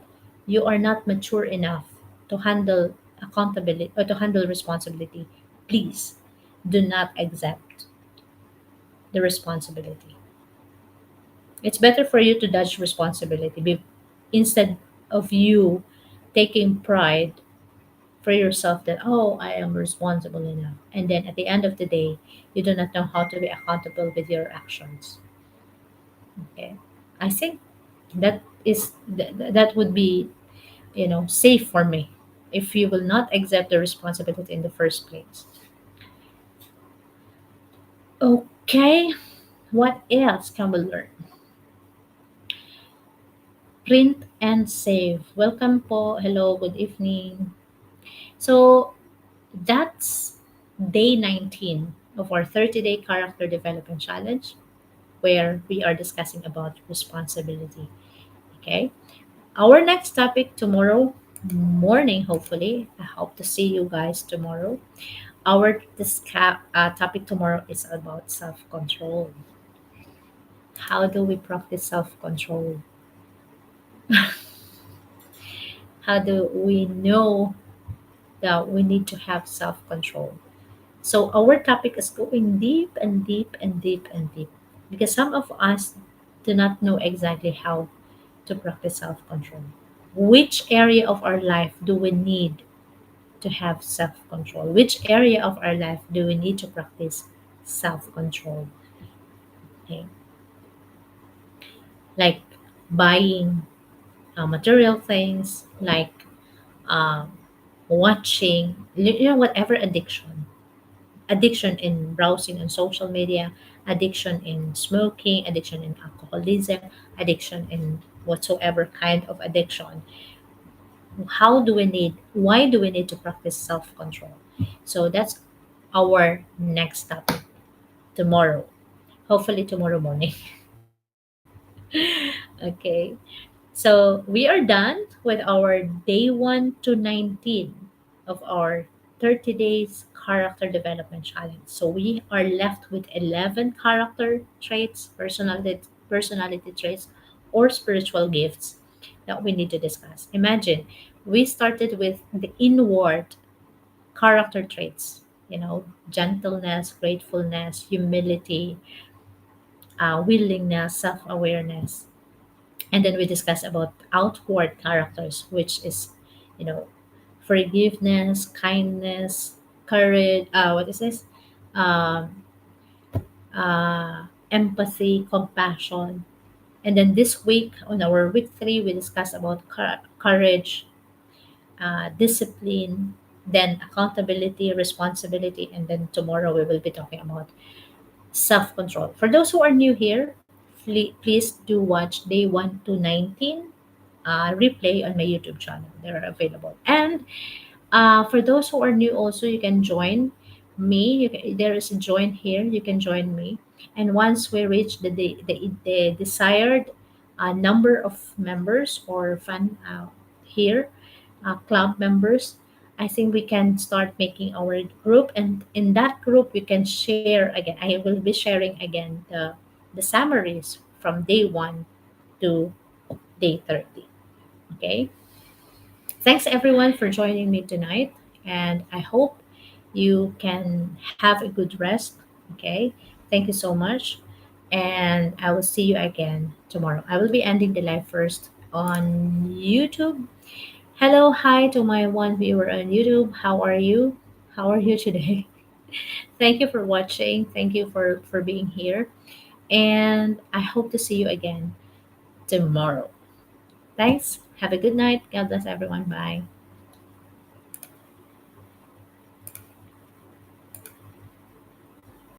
you are not mature enough to handle accountability or to handle responsibility, please do not accept the responsibility. It's better for you to dodge responsibility instead of you taking pride for yourself that, oh, I am responsible enough. And then at the end of the day, you do not know how to be accountable with your actions. Okay. I think that would be, safe for me if you will not accept the responsibility in the first place. Okay. What else can we learn? Print and save. Welcome po. Hello, good evening. So that's day 19 of our 30-day character development challenge where we are discussing about responsibility. Okay. Our next topic tomorrow morning, hopefully. I hope to see you guys tomorrow. Our topic tomorrow is about self control. How do we practice self control? How do we know that we need to have self control? So, our topic is going deep and deep and deep and deep because some of us do not know exactly how to practice self control. Which area of our life do we need to have self control? Which area of our life do we need to practice self control? Okay. Like buying material things, like um, watching, whatever addiction in browsing on social media, addiction in smoking, addiction in alcoholism, addiction in whatsoever kind of addiction. Why do we need to practice self control? So that's our next topic tomorrow, hopefully tomorrow morning. Okay. So we are done with our day 1 to 19 of our 30 days character development challenge. So we are left with 11 character traits, personality traits, or spiritual gifts that we need to discuss. Imagine we started with the inward character traits, gentleness, gratefulness, humility, willingness, self awareness. And then we discuss about outward characters, which is, you know, forgiveness, kindness, courage, what is this? Um, Empathy, compassion. And then this week, on our week 3, we discuss about courage, discipline, then accountability, responsibility, and then tomorrow we will be talking about self control. For those who are new here, please do watch day 1 to 19 replay on my YouTube channel. They're available. And for those who are new, also you can join me. There is a join here. You can join me. And once we reach the desired number of members or fan here, club members, I think we can start making our group. And in that group, we can share again. I will be sharing again the summaries from day 1 to day 30. Okay. Thanks everyone for joining me tonight, and I hope you can have a good rest. Okay. Thank you so much. And I will see you again tomorrow. I will be ending the live first on YouTube. Hello, hi to my one viewer on YouTube. How are you? How are you today? Thank you for watching. Thank you for being here. And I hope to see you again tomorrow. Thanks. Have a good night. God bless everyone. Bye.